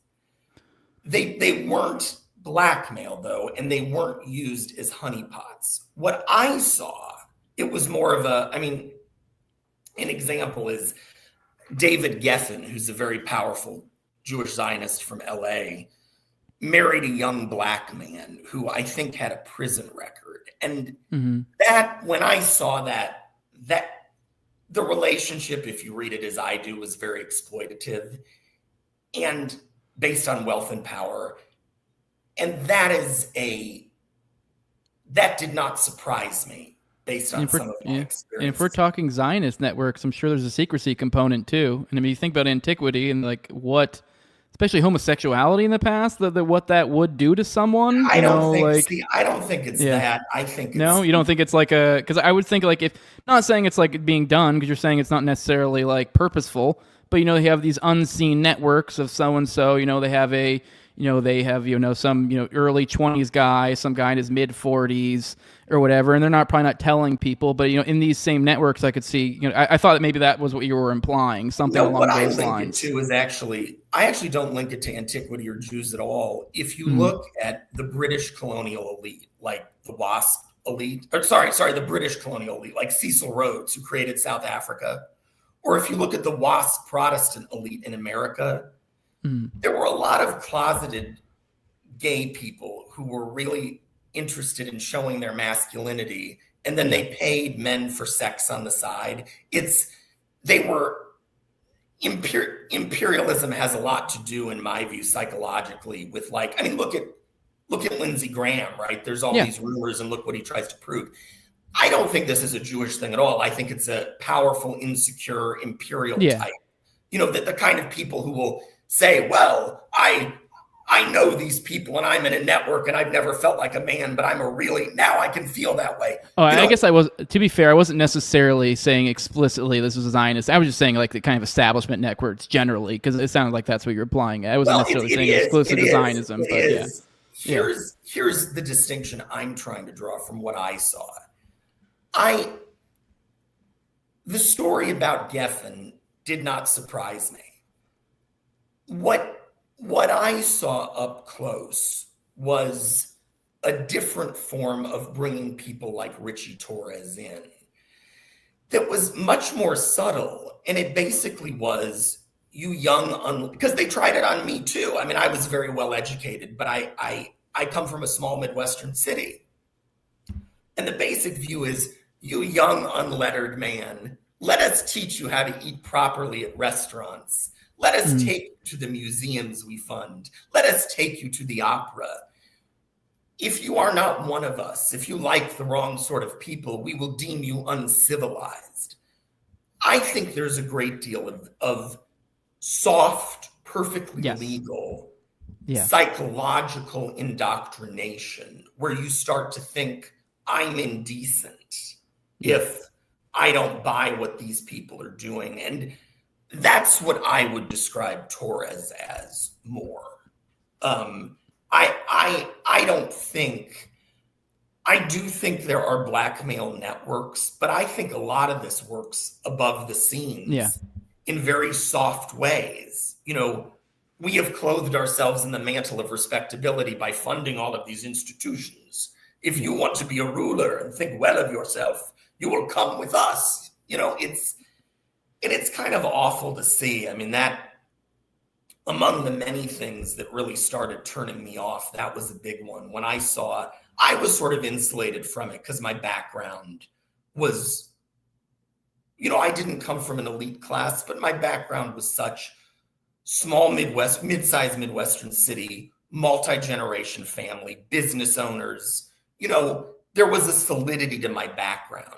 They weren't blackmail, though, and they weren't used as honeypots. What I saw, it was more of an example is David Geffen, who's a very powerful Jewish Zionist from LA, married a young black man who I think had a prison record. And that, when I saw that the relationship, if you read it as I do, was very exploitative and based on wealth and power. And that did not surprise me based on some of my experience. And if we're talking Zionist networks, I'm sure there's a secrecy component too. And I mean, you think about antiquity and like what, especially homosexuality in the past, what that would do to someone. I don't think it's that. I think no, you don't think it's like because I would think like, if not saying it's like it being done, because you're saying it's not necessarily like purposeful, but they have these unseen networks of so and so. They have some early 20s guy, some guy in his mid 40s or whatever, and they're probably not telling people, but in these same networks, I could see. I thought that maybe that was what you were implying, something along those lines. What I link it to is I actually don't link it to antiquity or Jews at all. If you look at the British colonial elite, like the WASP elite, the British colonial elite, like Cecil Rhodes, who created South Africa, or if you look at the WASP Protestant elite in America, there were a lot of closeted gay people who were really interested in showing their masculinity, and then they paid men for sex on the side. Imperialism has a lot to do, in my view, psychologically with look at Lindsey Graham, right? There's all these rumors and look what he tries to prove. I don't think this is a Jewish thing at all. I think it's a powerful, insecure, imperial type. The kind of people who will say, well, I know these people and I'm in a network and I've never felt like a man, but now I can feel that way. Oh, I guess to be fair, I wasn't necessarily saying explicitly this was a Zionist. I was just saying like the kind of establishment networks generally, because it sounded like that's what you're implying. I wasn't necessarily saying exclusive to Zionism. Here's the distinction I'm trying to draw from what I saw. The story about Geffen did not surprise me. What I saw up close was a different form of bringing people like Richie Torres in that was much more subtle. And it basically was, you young, because they tried it on me too. I mean, I was very well educated, but I come from a small Midwestern city. And the basic view is, you young unlettered man, let us teach you how to eat properly at restaurants. Let us take you to the museums we fund. Let us take you to the opera. if you are not one of us, if you like the wrong sort of people, we will deem you uncivilized. I think there's a great deal of soft, perfectly legal, psychological indoctrination where you start to think, I'm indecent if I don't buy what these people are doing. And that's what I would describe Torres as more. I don't think, I do think there are blackmail networks, but I think a lot of this works above the scenes in very soft ways. You know, we have clothed ourselves in the mantle of respectability by funding all of these institutions. If you want to be a ruler and think well of yourself, you will come with us. You know, it's kind of awful to see. I mean, that among the many things that really started turning me off, that was a big one. When I saw, I was sort of insulated from it because my background was, you know, I didn't come from an elite class, but my background was such small mid-sized Midwestern city, multi-generation family, business owners. You know, there was a solidity to my background.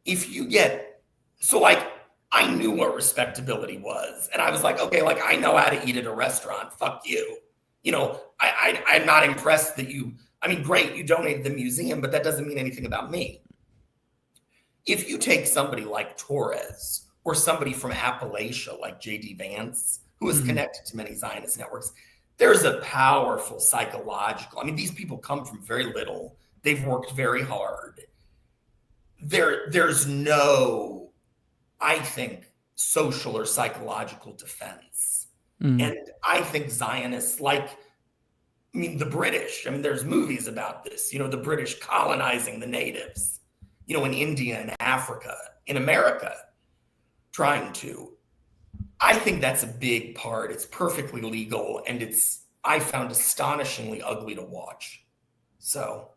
If you get, so like, I knew what respectability was. And I was like, okay, like I know how to eat at a restaurant. Fuck you. You know, I'm not impressed that you, I mean, great, you donated to the museum, but that doesn't mean anything about me. If you take somebody like Torres or somebody from Appalachia like J.D. Vance, who is connected to many Zionist networks, there's a powerful psychological, I mean, these people come from very little. They've worked very hard. There's no, I think, social or psychological defense. And I think Zionists, like, I mean, the British, I mean, there's movies about this, you know, the British colonizing the natives, you know, in India and Africa, in America, trying to. I think that's a big part. It's perfectly legal, and it's, I found astonishingly ugly to watch. So.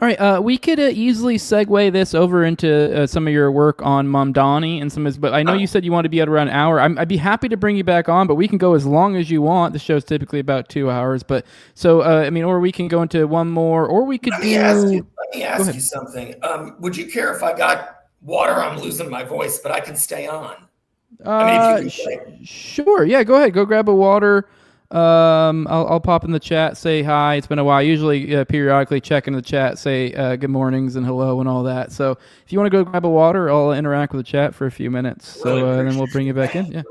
All right, we could easily segue this over into some of your work on Mamdani and some of his, but I know you said you want to be at around an hour. I'd be happy to bring you back on, but we can go as long as you want. The show's typically about 2 hours, but so, I mean, or we can go into one more, or we could Let me ask you something. Would you care if I got water? I'm losing my voice, but I can stay on. I mean, if you can sure. Yeah, go ahead. Go grab a water. I'll pop in the chat, say hi. It's been a while. Usually, periodically check in the chat, say good mornings and hello and all that. So if you want to go grab a water, I'll interact with the chat for a few minutes. So then we'll bring you back in. Yeah.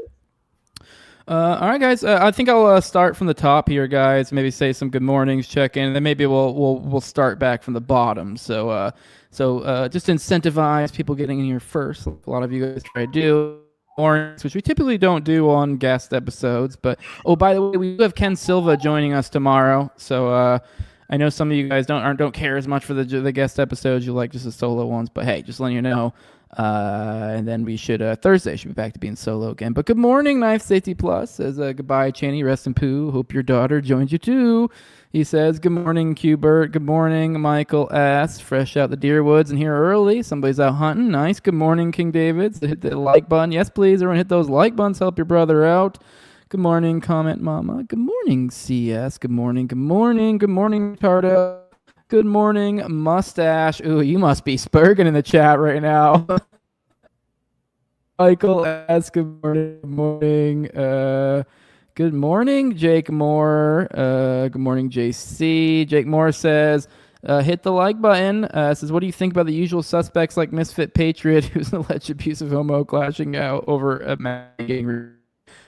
All right, guys. I think I'll start from the top here, guys. Maybe say some good mornings, check in, and then maybe we'll start back from the bottom. So just incentivize people getting in here first. Like a lot of you guys try to do. Which we typically don't do on guest episodes, but by the way, we do have Ken Silva joining us tomorrow. So I know some of you guys don't care as much for the guest episodes. You like just the solo ones, but hey, just letting you know. And then we should Thursday should be back to being solo again. But good morning, Knife Safety Plus says goodbye, Cheney. Rest in poo. Hope your daughter joins you too. He says, good morning, Qbert. Good morning, Michael S. Fresh out the deer woods and here early. Somebody's out hunting. Nice. Good morning, King David. Hit the like button. Yes, please. Everyone hit those like buttons. Help your brother out. Good morning, Comment Mama. Good morning, CS. Good morning. Good morning. Good morning, Tardo. Good morning, Mustache. Ooh, you must be spurging in the chat right now. Michael S. Good morning. Good morning. Good morning, Jake Moore. Good morning, JC. Jake Moore says, hit the like button. Says, what do you think about the usual suspects like Misfit Patriot, who's an alleged abusive homo, clashing out over a gang?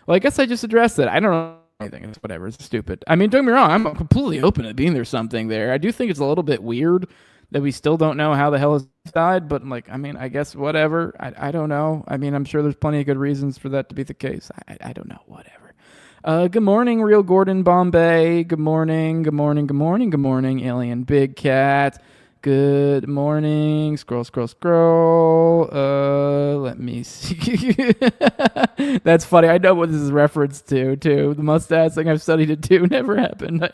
Well, I guess I just addressed it. I don't know anything. It's whatever. It's stupid. I mean, don't get me wrong. I'm completely open to being there's something there. I do think it's a little bit weird that we still don't know how the hell has died, but like, I mean, I guess whatever. I don't know. I mean, I'm sure there's plenty of good reasons for that to be the case. I don't know. Whatever. Good morning, Real Gordon Bombay. Good morning, good morning, good morning, good morning, Alien Big Cat. Good morning. Scroll. Let me see. That's funny. I know what this is referenced to, too. The mustache thing, I've studied it, too. Never happened.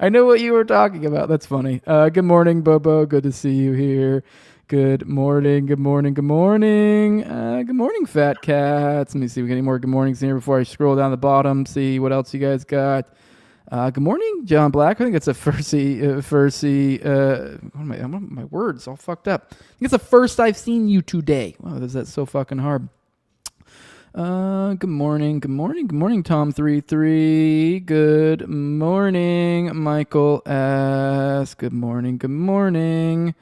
I know what you were talking about. That's funny. Good morning, Bobo. Good to see you here. Good morning, good morning, good morning. Good morning, Fat Cats. Let me see if we got any more good mornings in here before I scroll down the bottom, see what else you guys got. Good morning, John Black. I think it's a Fursy. What are my words all fucked up? I think it's the first I've seen you today. Wow, is that so fucking hard? Good morning, Tom33. Good morning, Michael S. Good morning.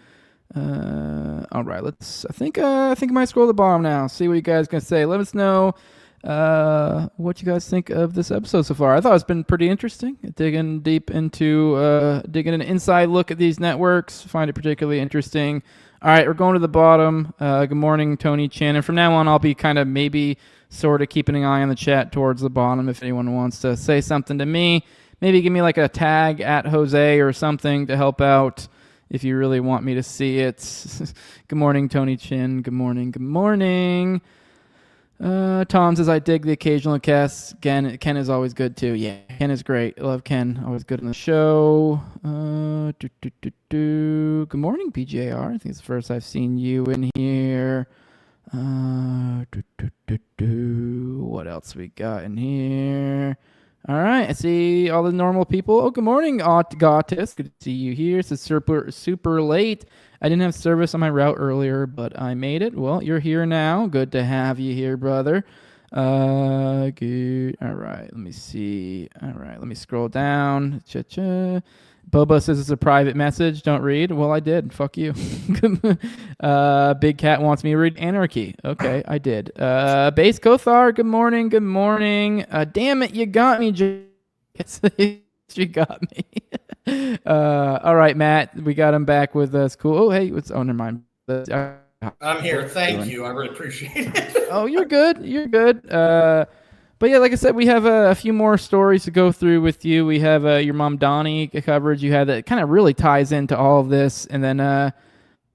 All right, I think I might scroll to the bottom now. See what you guys can say. Let us know what you guys think of this episode so far. I thought it's been pretty interesting. Digging deep into digging an inside look at these networks. Find it particularly interesting. All right, we're going to the bottom. Good morning, Tony Chan. And from now on, I'll be kind of maybe sort of keeping an eye on the chat towards the bottom if anyone wants to say something to me. Maybe give me like a tag at Jose or something to help out if you really want me to see it. Good morning, Tony Chin. Good morning. Tom says, I dig the occasional cast. Ken is always good too. Yeah, Ken is great. I love Ken. Always good on the show. Good morning, BJR. I think it's the first I've seen you in here. What else we got in here? All right, I see all the normal people. Oh, good morning, Gautis. Good to see you here. It's super late. I didn't have service on my route earlier, but I made it. Well, you're here now. Good to have you here, brother. Good. All right, let me see. All right, let me scroll down. Cha-cha. Boba says it's a private message. Don't read. Well, I did. Fuck you. Big Cat wants me to read Anarchy. Okay, I did. Base Kothar, good morning. Damn it, you got me, you got me. All right, Matt, we got him back with us. Cool. Oh, hey, never mind. I'm here. Thank you. I really appreciate it. Oh, you're good. But yeah, like I said, we have a few more stories to go through with you. We have your Mom Donnie coverage you had that kind of really ties into all of this. And then I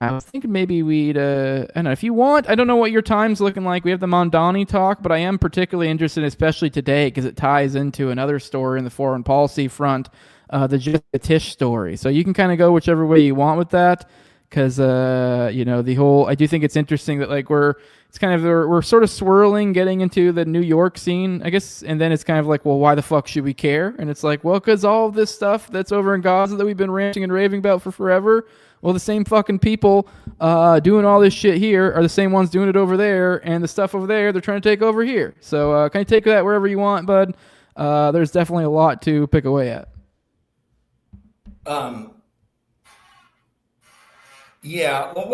was thinking maybe we'd, I don't know, if you want, I don't know what your time's looking like. We have the Mom Donnie talk, but I am particularly interested, especially today, because it ties into another story in the foreign policy front, the Just a Tish story. So you can kind of go whichever way you want with that. Because, the whole, I do think it's interesting that, like, we're sort of swirling, getting into the New York scene, I guess, and then it's kind of like, well, why the fuck should we care? And it's like, well, because all of this stuff that's over in Gaza that we've been ranting and raving about for forever, well, the same fucking people doing all this shit here are the same ones doing it over there, and the stuff over there, they're trying to take over here. So kind of take that wherever you want, bud. There's definitely a lot to pick away at. Yeah, well,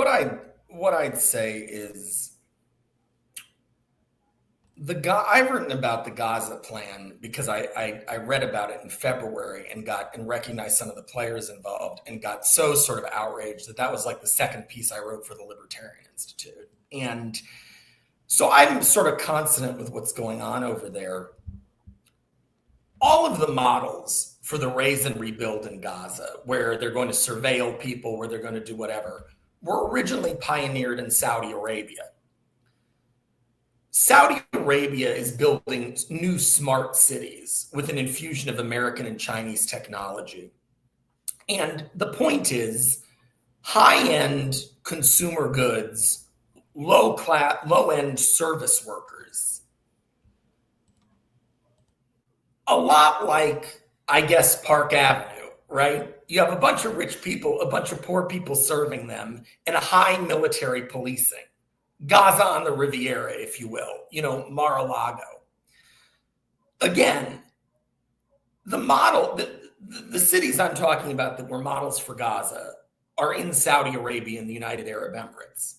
what I'd say is I've written about the Gaza plan because I read about it in February and recognized some of the players involved and got so sort of outraged that was like the second piece I wrote for the Libertarian Institute. And so I'm sort of consonant with what's going on over there. All of the models for the raise and rebuild in Gaza, where they're going to surveil people, where they're going to do whatever, were originally pioneered in Saudi Arabia. Saudi Arabia is building new smart cities with an infusion of American and Chinese technology. And the point is, high-end consumer goods, low-end service workers, a lot like, I guess, Park Avenue, right? You have a bunch of rich people, a bunch of poor people serving them, and a high military policing. Gaza on the Riviera, if you will, Mar-a-Lago. Again, the model, the cities I'm talking about that were models for Gaza are in Saudi Arabia and the United Arab Emirates.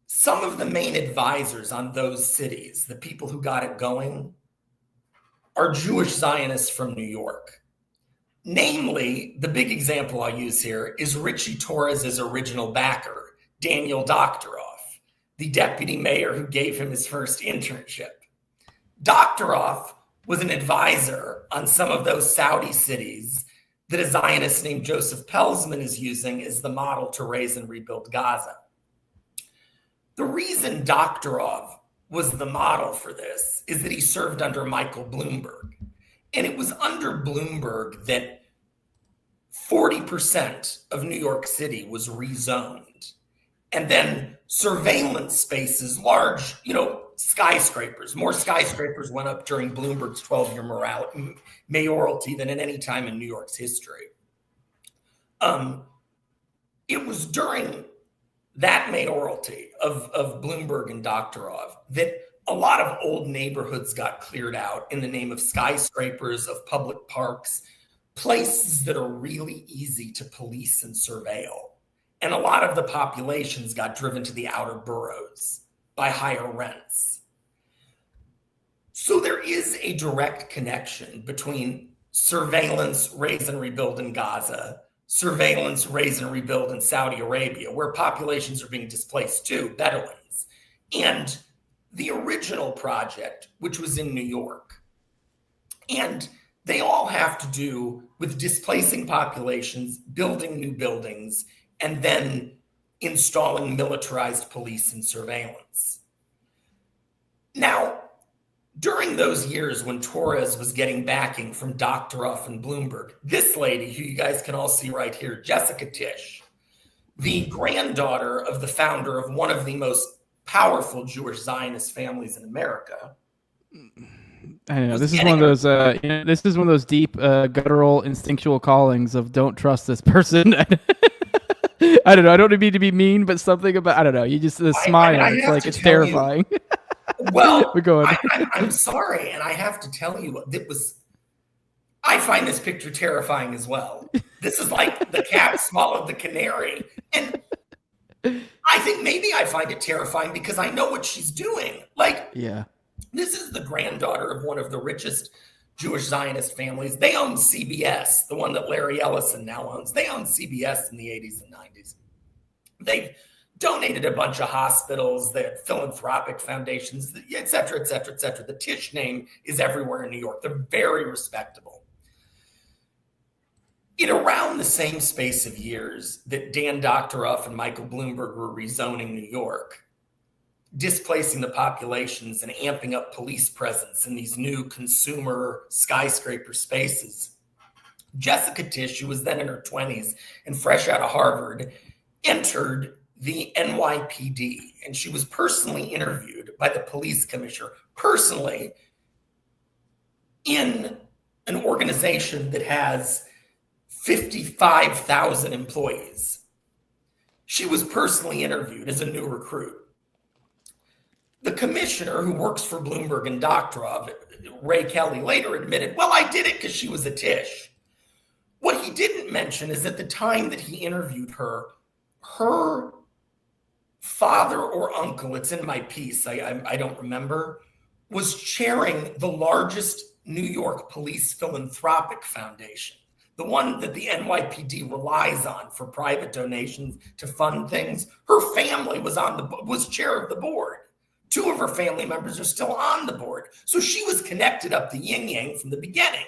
Some of the main advisors on those cities, the people who got it going, are Jewish Zionists from New York. Namely, the big example I'll use here is Richie Torres's original backer, Daniel Doctorow, the deputy mayor who gave him his first internship. Doctorow was an advisor on some of those Saudi cities that a Zionist named Joseph Pelsman is using as the model to raise and rebuild Gaza. The reason Doctorow was the model for this is that he served under Michael Bloomberg. And it was under Bloomberg that 40% of New York City was rezoned. And then surveillance spaces, large, skyscrapers. More skyscrapers went up during Bloomberg's 12-year mayoralty than at any time in New York's history. It was during that mayoralty of Bloomberg and Doktorov that a lot of old neighborhoods got cleared out in the name of skyscrapers, of public parks, places that are really easy to police and surveil. And a lot of the populations got driven to the outer boroughs by higher rents. So there is a direct connection between surveillance, raise and rebuild in Gaza, surveillance, raise and rebuild in Saudi Arabia, where populations are being displaced too, Bedouins, and the original project, which was in New York. And they all have to do with displacing populations, building new buildings, and then installing militarized police and surveillance. Now, during those years when Torres was getting backing from Doktorov and Bloomberg, this lady, who you guys can all see right here, Jessica Tisch, the granddaughter of the founder of one of the most powerful Jewish Zionist families in America. I know this is one of those. This is one of those deep, guttural, instinctual callings of "Don't trust this person." I don't know. I don't mean to be mean, but something about I don't know. You just smile. It's like it's terrifying. Well, go ahead. I'm sorry, and I have to tell you, I find this picture terrifying as well. This is like the cat swallowed the canary, and I think maybe I find it terrifying because I know what she's doing. Like, yeah, this is the granddaughter of one of the richest Jewish Zionist families. They own CBS, the one that Larry Ellison now owns. They owned CBS in the 80s and 90s. They've donated a bunch of hospitals, they had philanthropic foundations, et cetera, et cetera, et cetera. The Tisch name is everywhere in New York. They're very respectable. In around the same space of years that Dan Doktorov and Michael Bloomberg were rezoning New York, displacing the populations and amping up police presence in these new consumer skyscraper spaces, Jessica Tisch, who was then in her 20s and fresh out of Harvard, entered the NYPD, and she was personally interviewed by the police commissioner, personally, in an organization that has 55,000 employees. She was personally interviewed as a new recruit. The commissioner who works for Bloomberg and Doktorov, Ray Kelly, later admitted, well, I did it because she was a Tisch. What he didn't mention is at the time that he interviewed her, her father or uncle, it's in my piece, I don't remember, was chairing the largest New York police philanthropic foundation, the one that the NYPD relies on for private donations to fund things. Her family was chair of the board. Two of her family members are still on the board. So she was connected up the yin-yang from the beginning.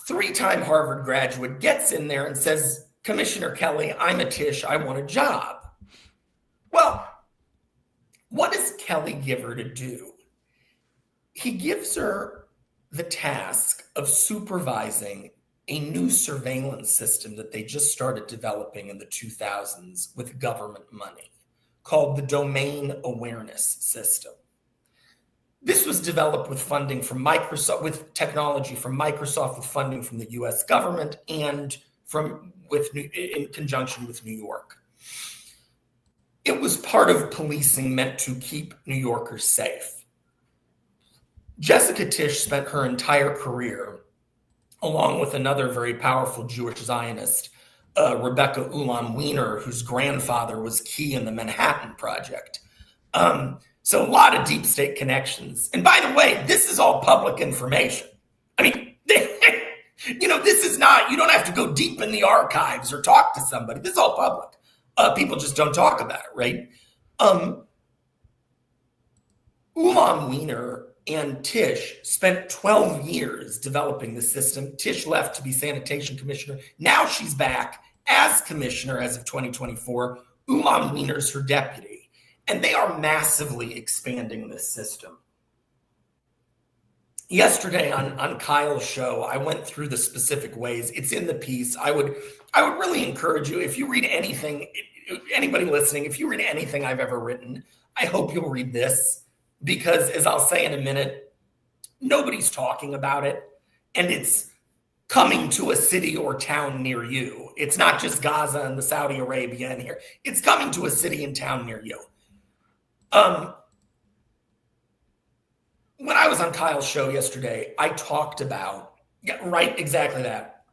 Three-time Harvard graduate gets in there and says, Commissioner Kelly, I'm a Tisch, I want a job. Well, what does Kelly give her to do? He gives her the task of supervising a new surveillance system that they just started developing in the 2000s with government money called the Domain Awareness System. This was developed with funding from Microsoft, with technology from Microsoft, with funding from the US government, and in conjunction with New York. It was part of policing meant to keep New Yorkers safe. Jessica Tisch spent her entire career, along with another very powerful Jewish Zionist, Rebecca Ulam Weiner, whose grandfather was key in the Manhattan Project. So a lot of deep state connections. And by the way, this is all public information. I mean, this is not, you don't have to go deep in the archives or talk to somebody. This is all public. People just don't talk about it, right? Ulam Weiner and Tisch spent 12 years developing the system. Tisch left to be sanitation commissioner. Now she's back as commissioner as of 2024. Ulam Weiner's her deputy. And they are massively expanding this system. Yesterday on Kyle's show, I went through the specific ways. It's in the piece. I would really encourage you, if you read anything, anybody listening, if you read anything I've ever written, I hope you'll read this because, as I'll say in a minute, nobody's talking about it, and it's coming to a city or town near you. It's not just Gaza and the Saudi Arabia in here. It's coming to a city and town near you. When I was on Kyle's show yesterday, I talked about, exactly that.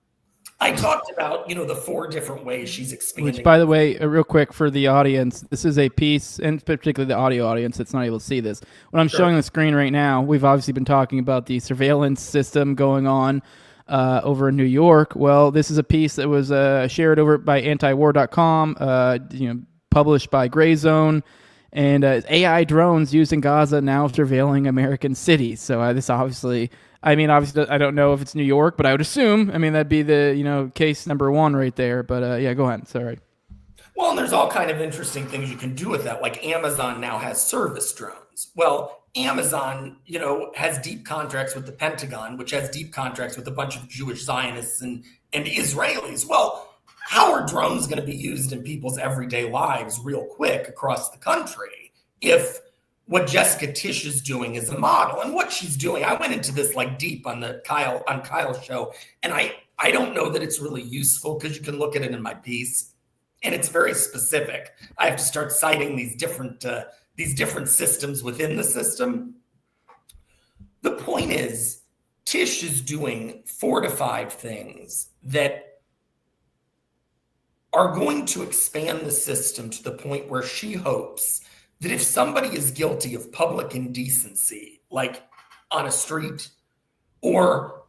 I talked about, the 4 different ways she's expanding. Which, by the way, real quick for the audience, this is a piece, and particularly the audio audience that's not able to see this. What I'm showing on the screen right now, we've obviously been talking about the surveillance system going on over in New York. Well, this is a piece that was shared over by antiwar.com, published by Gray Zone. And AI drones used in Gaza now surveilling American cities. So this obviously, I don't know if it's New York, but I would assume, that'd be the, case number 1 right there. But yeah, go ahead. Sorry. Well, and there's all kind of interesting things you can do with that. Like Amazon now has service drones. Well, Amazon, has deep contracts with the Pentagon, which has deep contracts with a bunch of Jewish Zionists and Israelis. Well, how are drones going to be used in people's everyday lives real quick across the country if what Jessica Tisch is doing is a model? And what she's doing, I went into this deep on Kyle's show, and I don't know that it's really useful because you can look at it in my piece, and it's very specific. I have to start citing these different systems within the system. The point is, Tisch is doing 4 to 5 things that are going to expand the system to the point where she hopes that if somebody is guilty of public indecency, like on a street, or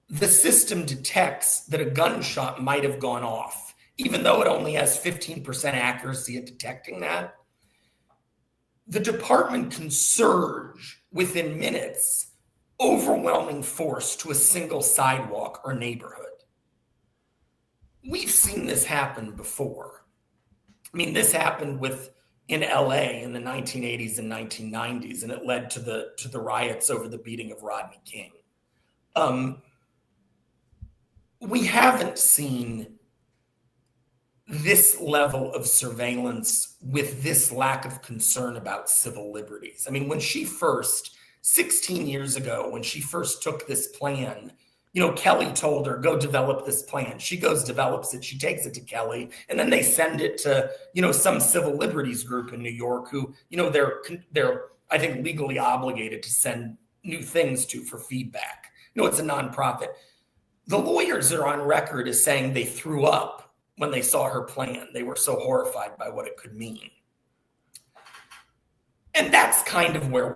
the system detects that a gunshot might have gone off, even though it only has 15% accuracy at detecting that, the department can surge within minutes, overwhelming force to a single sidewalk or neighborhood. We've seen this happen before. This happened in LA in the 1980s and 1990s, and it led to the riots over the beating of Rodney King. We haven't seen this level of surveillance with this lack of concern about civil liberties. When she first, 16 years ago, when she first took this plan, Kelly told her, go develop this plan. She goes, develops it. She takes it to Kelly. And then they send it to, some civil liberties group in New York who, they're, I think, legally obligated to send new things to for feedback. It's a nonprofit. The lawyers are on record as saying they threw up when they saw her plan. They were so horrified by what it could mean. And that's kind of where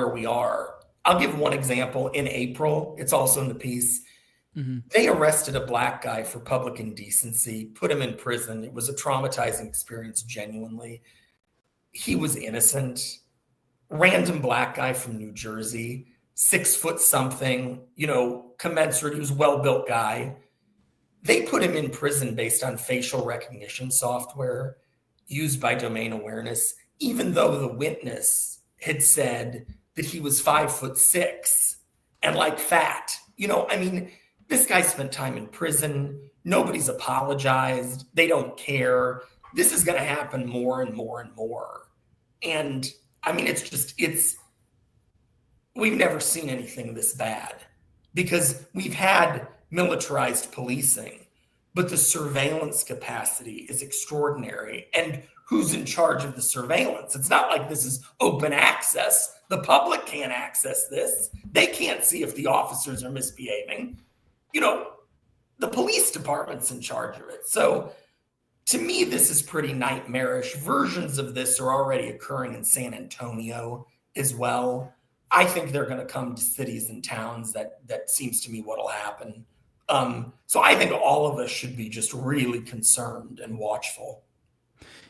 we are. I'll give one example. In April, it's also in the piece, they arrested a black guy for public indecency, put him in prison. It was a traumatizing experience, genuinely. He was innocent. Random black guy from New Jersey, 6 foot something, commensurate. He was a well-built guy. They put him in prison based on facial recognition software used by domain awareness, even though the witness had said that he was 5'6" and fat. This guy spent time in prison. Nobody's apologized. They don't care. This is going to happen more and more and more. And we've never seen anything this bad because we've had militarized policing, but the surveillance capacity is extraordinary. And who's in charge of the surveillance? It's not like this is open access. The public can't access this. They can't see if the officers are misbehaving. The police department's in charge of it. So to me, this is pretty nightmarish. Versions of this are already occurring in San Antonio as well. I think they're going to come to cities and towns. That seems to me what'll happen. So I think all of us should be just really concerned and watchful.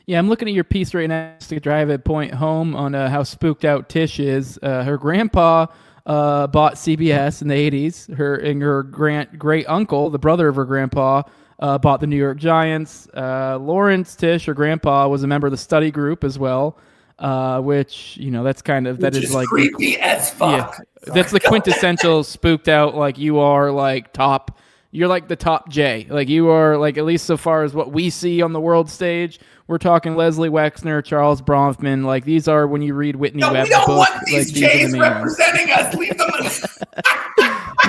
Yeah, I'm looking at your piece right now just to drive a point home on how spooked out Tisch is. Her grandpa bought CBS in the 80s. Her great uncle, the brother of her grandpa, bought the New York Giants. Lawrence Tisch, her grandpa, was a member of the study group as well, which, that's kind of, that is like creepy as fuck. Yeah, that's the quintessential spooked out, you are top, you're like the top J. Like you are like, at least so far as what we see on the world stage, we're talking Leslie Wexner, Charles Bronfman. Like these are, when you read Whitney Webb's book, want these like, J's representing us. Leave them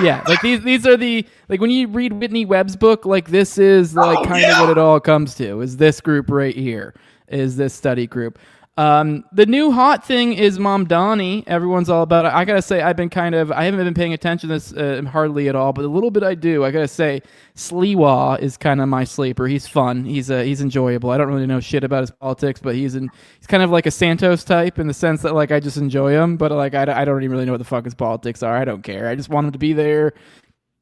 yeah, like these are the, like when you read Whitney Webb's book, like this is like kind of what it all comes to, is this group right here, is this study group. The new hot thing is Mamdani. Everyone's all about it. I gotta say, I haven't been paying attention to this hardly at all, but a little bit I do. I gotta say, Sliwa is kind of my sleeper. He's fun. He's enjoyable. I don't really know shit about his politics, but he's kind of like a Santos type in the sense that like I just enjoy him, but like I don't even really know what the fuck his politics are. I don't care. I just want him to be there.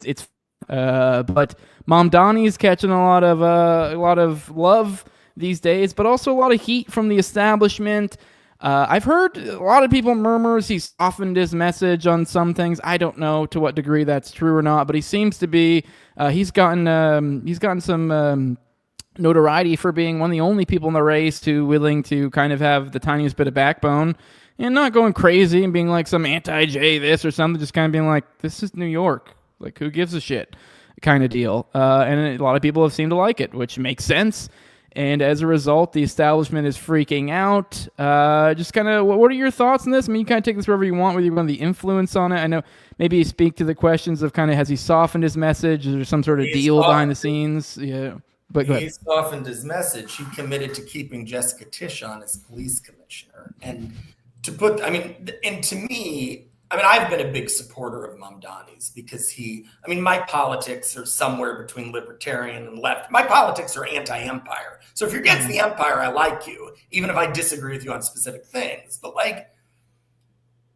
It's but Mamdani's catching a lot of love these days, but also a lot of heat from the establishment. I've heard a lot of people murmurs he's softened his message on some things. I don't know to what degree that's true or not, but he seems to be. He's gotten some notoriety for being one of the only people in the race who willing to kind of have the tiniest bit of backbone and not going crazy and being like some anti-J this or something. Just kind of being like, this is New York. Like, who gives a shit kind of deal. And a lot of people have seemed to like it, which makes sense. And as a result, the establishment is freaking out. Just kind of, what are your thoughts on this? I mean, you kind of take this wherever you want, whether you want the influence on it. I know maybe you speak to the questions of kind of, has he softened his message? Is there some sort of deal behind the scenes? Yeah, but go ahead. He softened his message. He committed to keeping Jessica Tisch on as police commissioner. And to me, I've been a big supporter of Mamdani's because my politics are somewhere between libertarian and left. My politics are anti-empire. So if you're against the empire, I like you, even if I disagree with you on specific things. But like,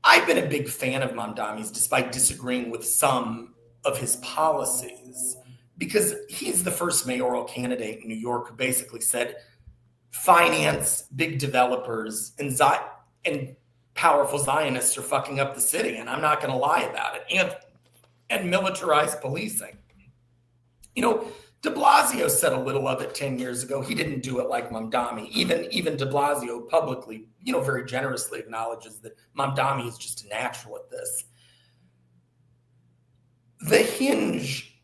I've been a big fan of Mamdani's despite disagreeing with some of his policies, because he's the first mayoral candidate in New York who basically said finance, big developers, and powerful Zionists are fucking up the city, and I'm not going to lie about it. And militarized policing. You know, de Blasio said a little of it 10 years ago. He didn't do it like Mamdani. Even de Blasio publicly, very generously acknowledges that Mamdani is just a natural at this. The hinge,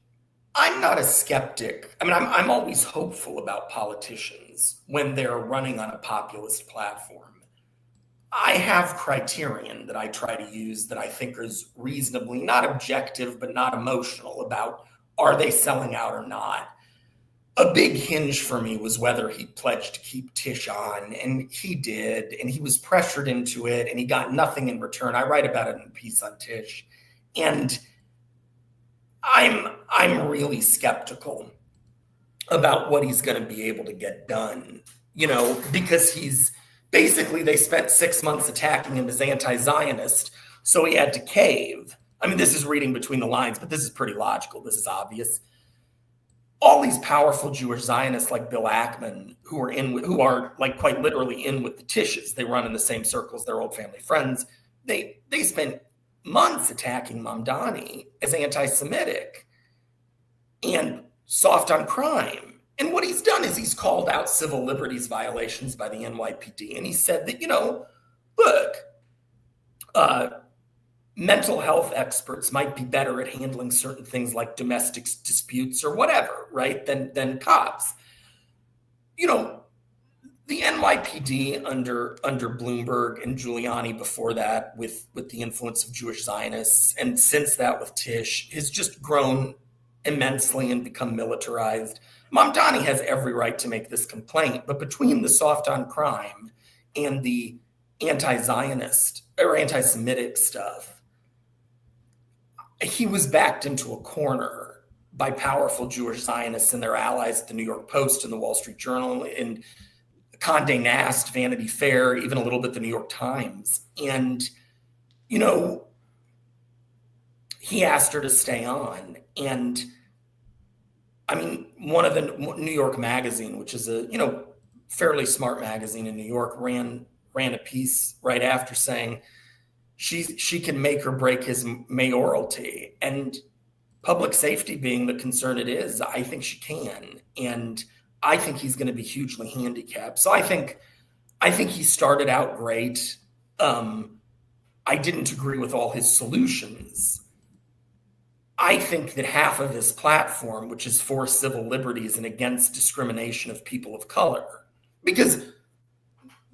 I'm not a skeptic. I'm always hopeful about politicians when they're running on a populist platform. I have criterion that I try to use that I think is reasonably not objective, but not emotional about, are they selling out or not? A big hinge for me was whether he pledged to keep Tisch on, and he did, and he was pressured into it, and he got nothing in return. I write about it in a piece on Tisch, and I'm really skeptical about what he's going to be able to get done, because basically, they spent 6 months attacking him as anti-Zionist, so he had to cave. This is reading between the lines, but this is pretty logical. This is obvious. All these powerful Jewish Zionists like Bill Ackman, who are like quite literally in with the Tisches, they run in the same circles, they're old family friends. They spent months attacking Mamdani as anti-Semitic and soft on crime. And what he's done is he's called out civil liberties violations by the NYPD. And he said that, look, mental health experts might be better at handling certain things like domestic disputes or whatever, right, than cops. The NYPD under Bloomberg and Giuliani before that with the influence of Jewish Zionists, and since that with Tisch, has just grown immensely and become militarized. Mamdani has every right to make this complaint, but between the soft on crime and the anti-Zionist or anti-Semitic stuff, he was backed into a corner by powerful Jewish Zionists and their allies at the New York Post and the Wall Street Journal and Condé Nast, Vanity Fair, even a little bit the New York Times. And, he asked her to stay on. And one of the New York Magazine, which is a, fairly smart magazine in New York, ran a piece right after saying she can make or break his mayoralty. And public safety being the concern it is, I think she can. And I think he's going to be hugely handicapped. So I think he started out great. I didn't agree with all his solutions. I think that half of his platform, which is for civil liberties and against discrimination of people of color, because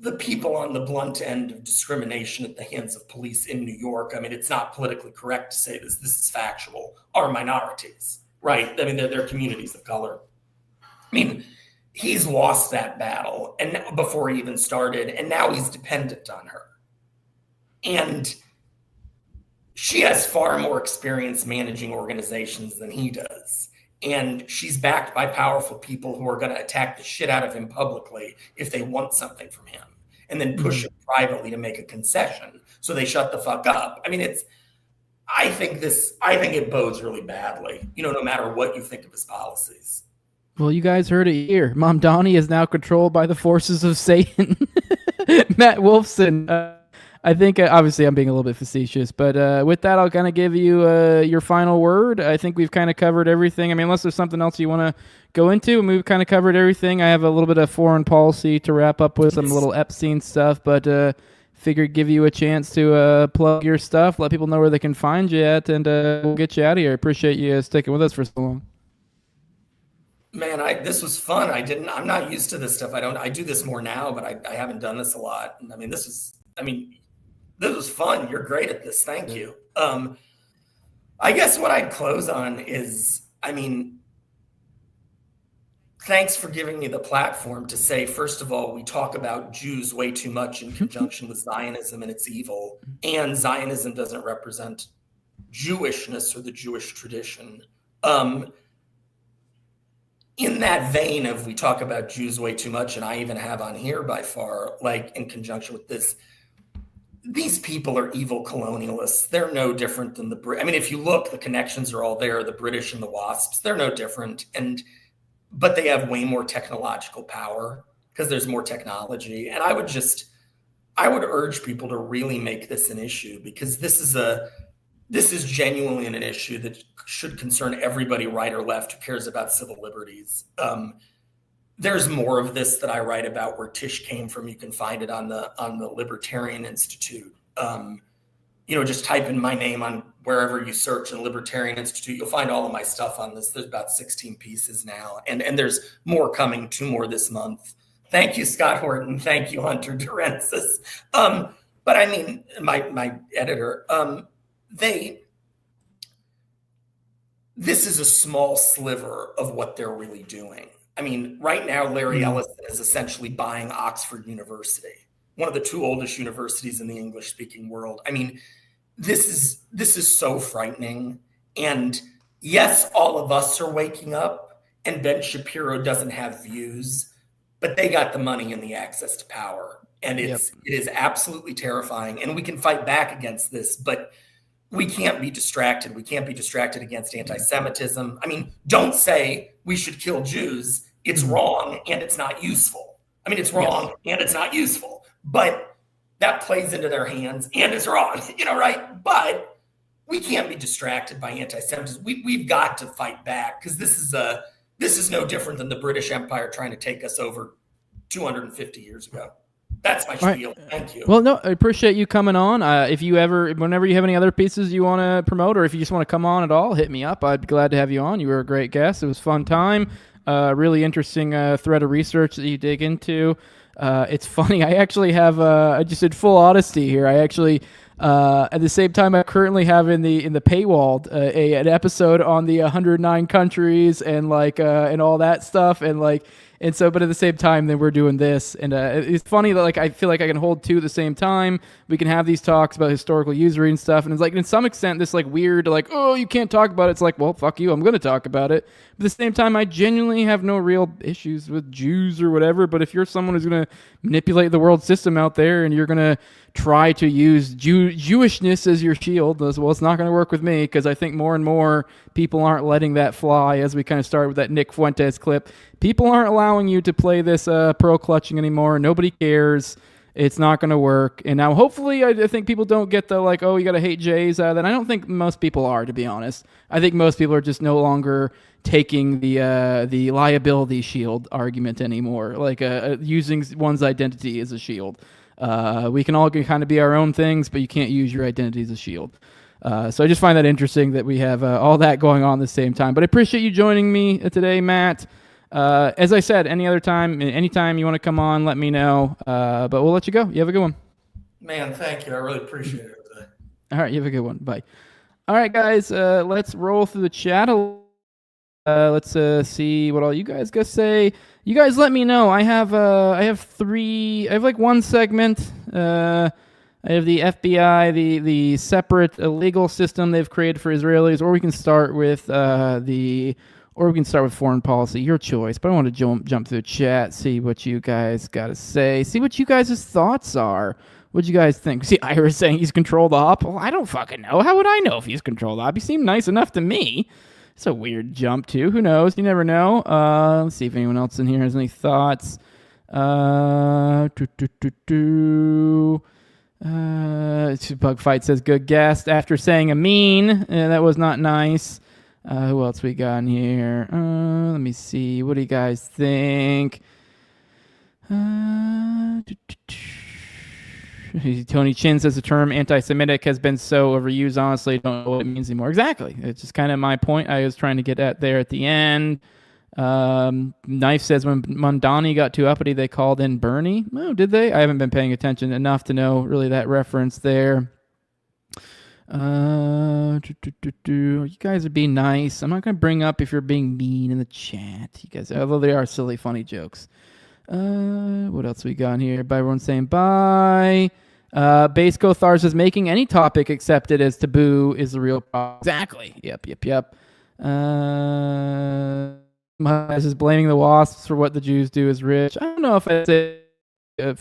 the people on the blunt end of discrimination at the hands of police in New York, I mean, it's not politically correct to say this is factual, are minorities, right? I mean, they're communities of color. I mean, he's lost that battle and before he even started, and now he's dependent on her. And she has far more experience managing organizations than he does. And she's backed by powerful people who are going to attack the shit out of him publicly if they want something from him, and then push him privately to make a concession so they shut the fuck up. I mean, I think it bodes really badly, no matter what you think of his policies. Well, you guys heard it here. Mom Donnie is now controlled by the forces of Satan. Matt Wolfson, I think, obviously I'm being a little bit facetious, but with that, I'll kind of give you your final word. I think we've kind of covered everything. I mean, unless there's something else you want to go into, and we've kind of covered everything. I have a little bit of foreign policy to wrap up with, some little Epstein stuff, but figured give you a chance to plug your stuff, let people know where they can find you at, and we'll get you out of here. I appreciate you sticking with us for so long. Man, this was fun. I'm not used to this stuff. I do this more now, but I haven't done this a lot. And I mean, this was fun. You're great at this. Thank you. I guess what I'd close on is, thanks for giving me the platform to say, first of all, we talk about Jews way too much in conjunction with Zionism and its evil. And Zionism doesn't represent Jewishness or the Jewish tradition. In that vein of we talk about Jews way too much, and I even have on here by far, like in conjunction with this, these people are evil colonialists. They're no different than if you look, the connections are all there, the British and the WASPs, they're no different. But they have way more technological power because there's more technology. And I would urge people to really make this an issue, because this is genuinely an issue that should concern everybody, right or left, who cares about civil liberties. There's more of this that I write about where Tish came from. You can find it on the Libertarian Institute. Just type in my name on wherever you search in Libertarian Institute. You'll find all of my stuff on this. There's about 16 pieces now, and there's more coming, 2 more this month. Thank you, Scott Horton. Thank you, Hunter Durensis. But I mean, my editor, this is a small sliver of what they're really doing. I mean, right now, Larry Ellison is essentially buying Oxford University, one of the 2 oldest universities in the English-speaking world. I mean, this is so frightening. And yes, all of us are waking up, and Ben Shapiro doesn't have views, but they got the money and the access to power. And it is absolutely terrifying. And we can fight back against this, but we can't be distracted. We can't be distracted against anti-Semitism. I mean, don't say we should kill Jews. It's wrong and it's not useful. I mean, it's wrong and it's not useful, but that plays into their hands and it's wrong, right? But we can't be distracted by anti-Semitism. We've got to fight back, because this is no different than the British Empire trying to take us over 250 years ago. That's my spiel. Right. Thank you. Well, no, I appreciate you coming on. Whenever you have any other pieces you want to promote, or if you just want to come on at all, hit me up. I'd be glad to have you on. You were a great guest. It was a fun time. Really interesting thread of research that you dig into. It's funny. I actually have, I just did full honesty here. I actually, at the same time, I currently have in the paywalled an episode on the 109 countries and and all that stuff, and so, but at the same time, then we're doing this, and it's funny that I feel like I can hold 2 at the same time. We can have these talks about historical usury and stuff, and it's in some extent this weird oh, you can't talk about it. It's well, fuck you, I'm going to talk about it. But at the same time, I genuinely have no real issues with Jews or whatever. But if you're someone who's going to manipulate the world system out there, and you're going to try to use Jewishness as your shield, well, it's not going to work with me, because I think more and more people aren't letting that fly. As we kind of started with that Nick Fuentes clip, people aren't allowing you to play this pearl clutching anymore. Nobody cares. It's not going to work. And now hopefully I think people don't get the oh, you got to hate Jays out of that. I don't think most people are, to be honest. I think most people are just no longer taking the liability shield argument anymore, using one's identity as a shield. We can all kind of be our own things, but you can't use your identity as a shield. So I just find that interesting that we have all that going on at the same time. But I appreciate you joining me today, Matt. As I said, anytime you want to come on, let me know. But we'll let you go. You have a good one. Man, thank you. I really appreciate it. All right, you have a good one. Bye. All right, guys, let's roll through the chat. Let's see what all you guys got to say. You guys let me know. I have like one segment. I have the FBI, the separate legal system they've created for Israelis, or we can start with foreign policy. Your choice. But I want to jump through the chat, see what you guys got to say, see what you guys' thoughts are. What'd you guys think? See, Ira's saying he's controlled op. Well, I don't fucking know. How would I know if he's controlled op? He seemed nice enough to me. It's a weird jump, too. Who knows? You never know. Let's see if anyone else in here has any thoughts. Bug Fight says, good guest. After saying a mean, that was not nice. Who else we got in here? Let me see. What do you guys think? Tony Chin says the term anti-Semitic has been so overused, honestly, I don't know what it means anymore. Exactly. It's just kind of my point I was trying to get at there at the end. Knife says when Mondani got too uppity, they called in Bernie. Oh, did they? I haven't been paying attention enough to know really that reference there. You guys are being nice. I'm not going to bring up if you're being mean in the chat. You guys, although they are silly, funny jokes. What else we got in here? Bye, everyone saying bye. Base Gothar says making any topic accepted as taboo is the real problem. Exactly. Yep. This is blaming the wasps for what the Jews do is rich. I don't know if that's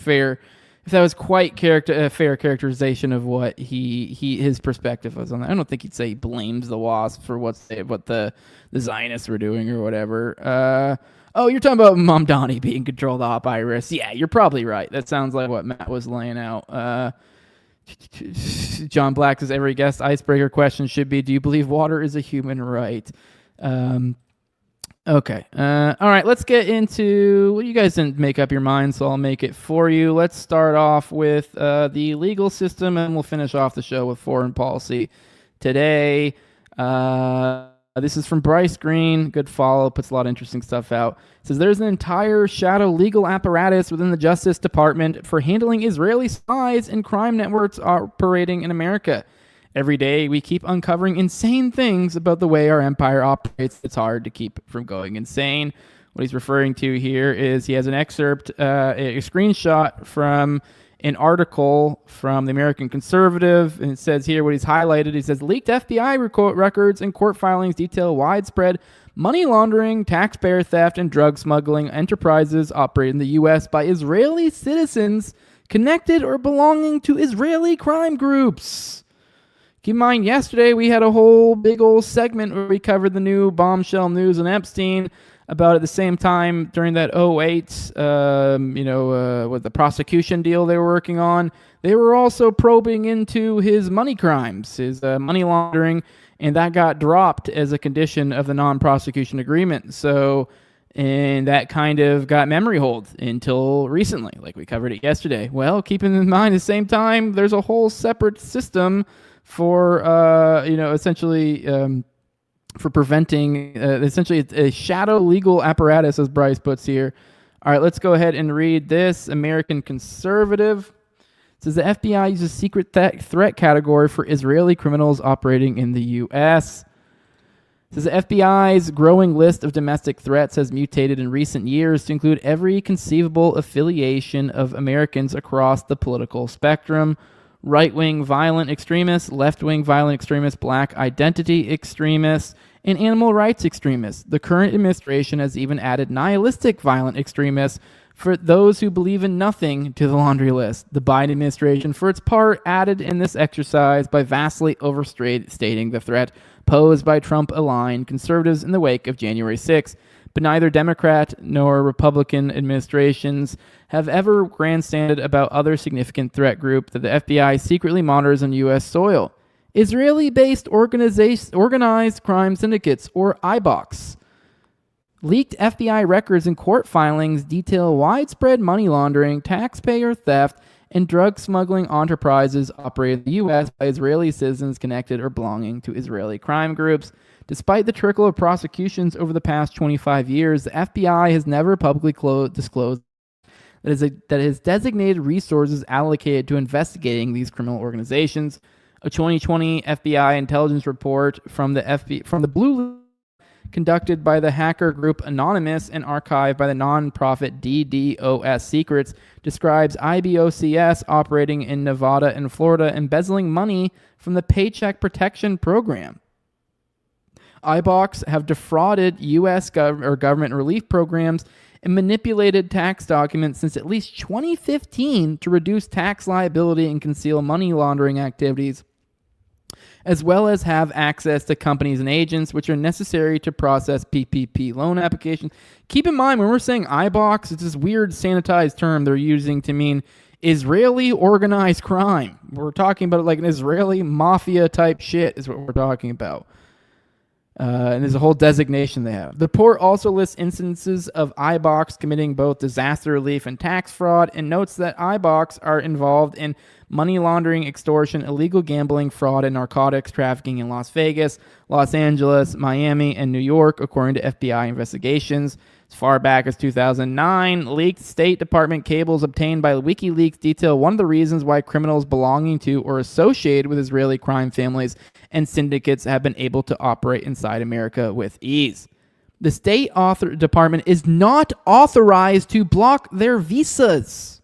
fair. If that was quite a fair characterization of what his perspective was on that. I don't think he'd say he blames the wasps for what the Zionists were doing or whatever. Oh, you're talking about Mamdani being controlled op Iris. Yeah, you're probably right. That sounds like what Matt was laying out. John Black says every guest icebreaker question should be, do you believe water is a human right? Okay. All right, let's get into... Well, you guys didn't make up your mind, so I'll make it for you. Let's start off with the legal system, and we'll finish off the show with foreign policy today. This is from Bryce Green. Good follow. Puts a lot of interesting stuff out. It says there's an entire shadow legal apparatus within the Justice Department for handling Israeli spies and crime networks operating in America. Every day we keep uncovering insane things about the way our empire operates. It's hard to keep from going insane. What he's referring to here is he has an excerpt, a screenshot from an article from the American Conservative, and it says here what he's highlighted. He says, leaked FBI records and court filings detail widespread money laundering, taxpayer theft, and drug smuggling enterprises operated in the U.S. by Israeli citizens connected or belonging to Israeli crime groups. Keep in mind, yesterday we had a whole big old segment where we covered the new bombshell news on Epstein. About at the same time during that 2008, with the prosecution deal they were working on, they were also probing into his money crimes, his money laundering, and that got dropped as a condition of the non-prosecution agreement. So, and that kind of got memory hold until recently, like we covered it yesterday. Well, keeping in mind at the same time, there's a whole separate system for, essentially... for preventing, essentially, a shadow legal apparatus, as Bryce puts here. All right, let's go ahead and read this. American Conservative says the FBI uses secret threat category for Israeli criminals operating in the U.S. Says the FBI's growing list of domestic threats has mutated in recent years to include every conceivable affiliation of Americans across the political spectrum. Right-wing violent extremists, left-wing violent extremists, black identity extremists, and animal rights extremists. The current administration has even added nihilistic violent extremists for those who believe in nothing to the laundry list. The Biden administration, for its part, added in this exercise by vastly overstating the threat posed by Trump-aligned conservatives in the wake of January 6th. But neither Democrat nor Republican administrations have ever grandstanded about other significant threat group that the FBI secretly monitors on U.S. soil. Israeli-based organized crime syndicates, or IBOCs. Leaked FBI records and court filings detail widespread money laundering, taxpayer theft, and drug smuggling enterprises operated in the U.S. by Israeli citizens connected or belonging to Israeli crime groups. Despite the trickle of prosecutions over the past 25 years, the FBI has never publicly disclosed that it has designated resources allocated to investigating these criminal organizations. A 2020 FBI intelligence report from the Blue conducted by the hacker group Anonymous and archived by the nonprofit DDoS Secrets describes IBOCS operating in Nevada and Florida embezzling money from the Paycheck Protection Program. IBOCs have defrauded U.S. government relief programs and manipulated tax documents since at least 2015 to reduce tax liability and conceal money laundering activities, as well as have access to companies and agents which are necessary to process PPP loan applications. Keep in mind, when we're saying IBOX, it's this weird sanitized term they're using to mean Israeli organized crime. We're talking about it like an Israeli mafia type shit is what we're talking about. And there's a whole designation they have. The report also lists instances of IBOX committing both disaster relief and tax fraud, and notes that IBOX are involved in money laundering, extortion, illegal gambling, fraud, and narcotics trafficking in Las Vegas, Los Angeles, Miami, and New York, according to FBI investigations. As far back as 2009, leaked State Department cables obtained by WikiLeaks detail one of the reasons why criminals belonging to or associated with Israeli crime families and syndicates have been able to operate inside America with ease. The State Department is not authorized to block their visas.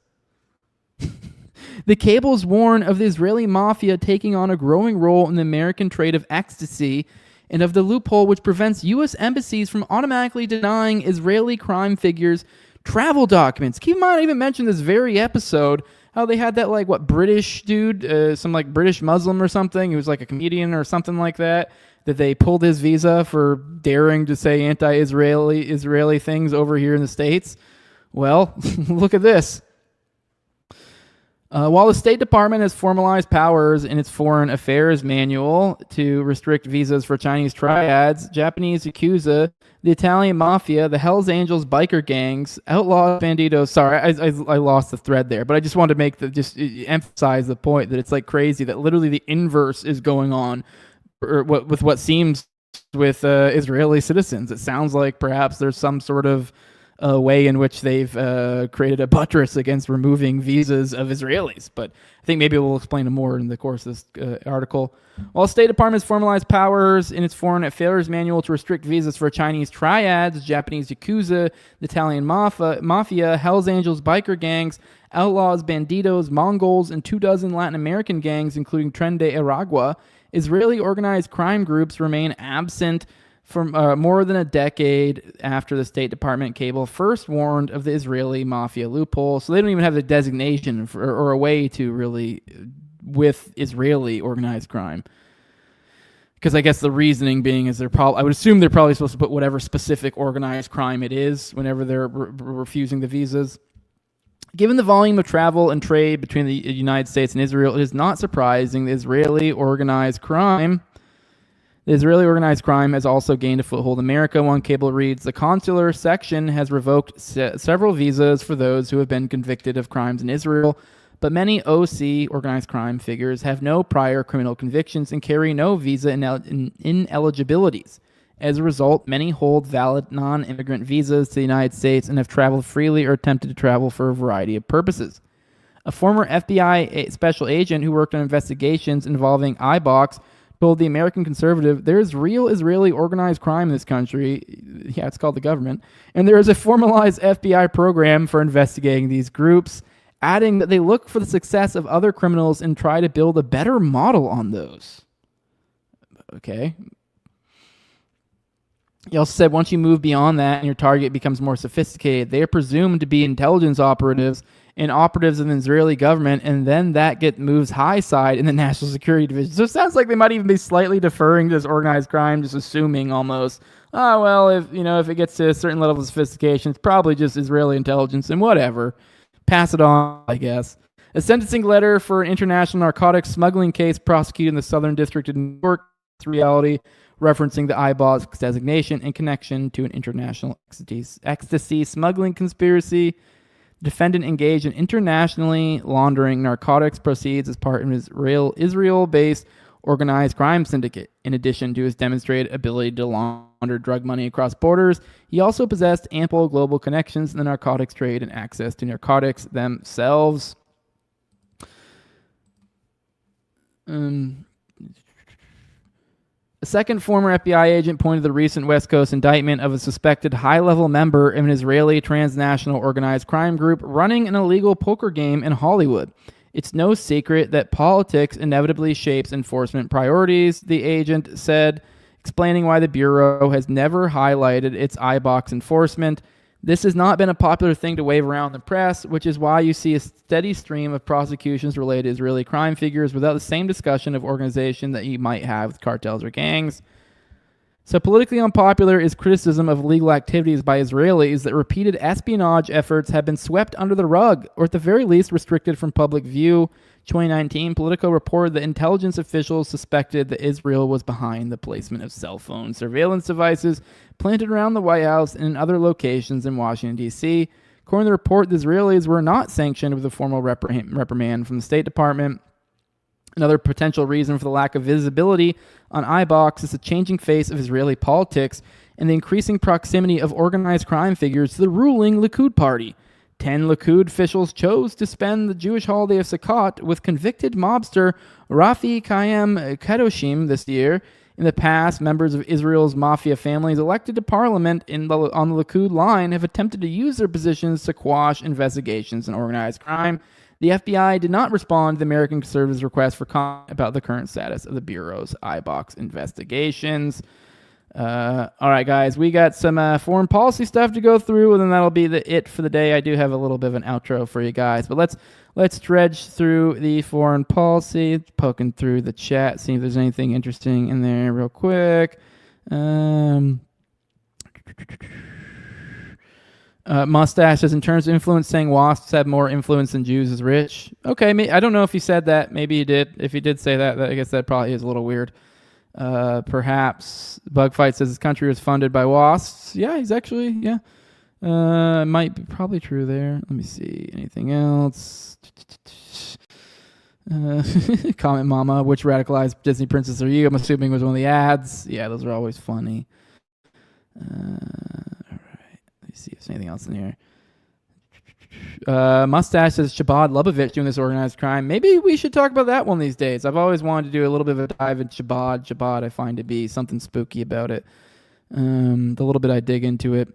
The cables warn of the Israeli mafia taking on a growing role in the American trade of ecstasy and of the loophole which prevents U.S. embassies from automatically denying Israeli crime figures travel documents. Keep in mind, I even mentioned this very episode how they had that British dude, some British Muslim or something. He was like a comedian or something like that they pulled his visa for daring to say anti-Israeli things over here in the States. Well, look at this. While the State Department has formalized powers in its Foreign Affairs Manual to restrict visas for Chinese triads, Japanese Yakuza, the Italian Mafia, the Hells Angels biker gangs, outlaw banditos. Sorry, I lost the thread there, but I just wanted to emphasize the point that it's crazy that literally the inverse is going on with what seems with Israeli citizens. It sounds like perhaps there's some sort of way in which they've created a buttress against removing visas of Israelis. But I think maybe we'll explain more in the course of this article. While the State Department has formalized powers in its Foreign Affairs Manual to restrict visas for Chinese triads, Japanese Yakuza, the Italian Mafia, Hells Angels biker gangs, outlaws, banditos, Mongols, and 24 Latin American gangs, including Tren de Aragua, Israeli organized crime groups remain absent for more than a decade after the State Department cable first warned of the Israeli mafia loophole. So they don't even have the designation or a way to really with Israeli organized crime. Because I guess the reasoning being is I would assume they're probably supposed to put whatever specific organized crime it is whenever they're refusing the visas. Given the volume of travel and trade between the United States and Israel, it is not surprising the Israeli organized crime has also gained a foothold in America. One cable reads, the consular section has revoked several visas for those who have been convicted of crimes in Israel, but many OC, organized crime figures, have no prior criminal convictions and carry no visa ineligibilities. As a result, many hold valid non-immigrant visas to the United States and have traveled freely or attempted to travel for a variety of purposes. A former FBI special agent who worked on investigations involving IBOX told the American Conservative, there is real Israeli organized crime in this country. Yeah, it's called the government. And there is a formalized FBI program for investigating these groups, adding that they look for the success of other criminals and try to build a better model on those. Okay. He also said once you move beyond that and your target becomes more sophisticated, they are presumed to be intelligence operatives and operatives of the Israeli government, and then that moves high side in the National Security Division. So it sounds like they might even be slightly deferring to this organized crime, just assuming almost, if it gets to a certain level of sophistication, it's probably just Israeli intelligence and whatever. Pass it on, I guess. A sentencing letter for an international narcotics smuggling case prosecuted in the Southern District of New York, reality, referencing the IBOX designation in connection to an international ecstasy smuggling conspiracy. Defendant engaged in internationally laundering narcotics proceeds as part of his Israel-based organized crime syndicate. In addition to his demonstrated ability to launder drug money across borders, he also possessed ample global connections in the narcotics trade and access to narcotics themselves. A second former FBI agent pointed to the recent West Coast indictment of a suspected high-level member of an Israeli transnational organized crime group running an illegal poker game in Hollywood. It's no secret that politics inevitably shapes enforcement priorities, the agent said, explaining why the Bureau has never highlighted its iBox enforcement. This has not been a popular thing to wave around in the press, which is why you see a steady stream of prosecutions related to Israeli crime figures without the same discussion of organization that you might have with cartels or gangs. So politically unpopular is criticism of illegal activities by Israelis that repeated espionage efforts have been swept under the rug, or at the very least restricted from public view. 2019, Politico reported that intelligence officials suspected that Israel was behind the placement of cell phone surveillance devices planted around the White House and in other locations in Washington, D.C. According to the report, the Israelis were not sanctioned with a formal reprimand from the State Department. Another potential reason for the lack of visibility on iBox is the changing face of Israeli politics and the increasing proximity of organized crime figures to the ruling Likud party. 10 Likud officials chose to spend the Jewish holiday of Sukkot with convicted mobster Rafi Chaim Kedoshim this year. In the past, members of Israel's mafia families elected to parliament on the Likud line have attempted to use their positions to quash investigations in organized crime. The FBI did not respond to the American Conservatives' request for comment about the current status of the Bureau's iBox investigations. All right, guys, we got some foreign policy stuff to go through, and then that'll be it for the day. I do have a little bit of an outro for you guys, but let's dredge through the foreign policy, poking through the chat, see if there's anything interesting in there real quick. Mustache says, in terms of influence, saying wasps have more influence than Jews is rich. Okay, I don't know if he said that. Maybe he did. If he did say that, I guess that probably is a little weird. Perhaps Bugfight says his country was funded by wasps. Yeah, he's actually, yeah. Might be probably true there. Let me see. Anything else? Comment Mama, which radicalized Disney princess are you? I'm assuming it was one of the ads. Yeah, those are always funny. All right. Let me see if there's anything else in here. Mustache says Shabbat Lubavitch doing this organized crime. Maybe we should talk about that one these days. I've always wanted to do a little bit of a dive in Shabbat I find to be something spooky about it. The little bit I dig into it.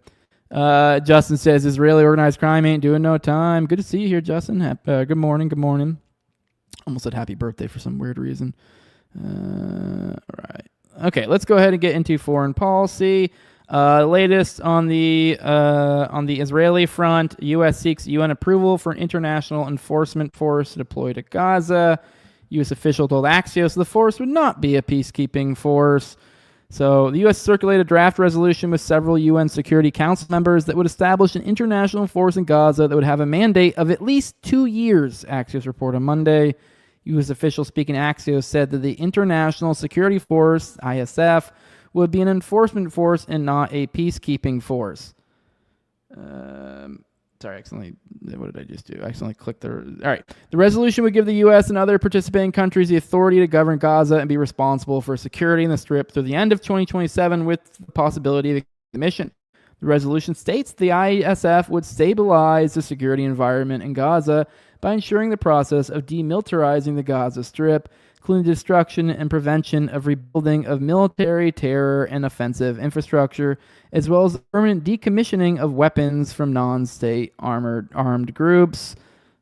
Justin says Israeli organized crime ain't doing no time. Good to see you here, Justin. Good morning. Almost said happy birthday for some weird reason. All right. Okay, let's go ahead and get into foreign policy. Latest on the Israeli front, U.S. seeks UN approval for an international enforcement force to deploy to Gaza. U.S. official told Axios the force would not be a peacekeeping force. So the U.S. circulated a draft resolution with several UN Security Council members that would establish an international force in Gaza that would have a mandate of at least 2 years, Axios reported on Monday. U.S. officials speaking to Axios said that the International Security Force, ISF, would be an enforcement force and not a peacekeeping force. Sorry, what did I just do? I accidentally clicked All right. The resolution would give the U.S. and other participating countries the authority to govern Gaza and be responsible for security in the Strip through the end of 2027 with the possibility of the mission. The resolution states the ISF would stabilize the security environment in Gaza by ensuring the process of demilitarizing the Gaza Strip, including destruction and prevention of rebuilding of military, terror, and offensive infrastructure, as well as the permanent decommissioning of weapons from non-state armed groups.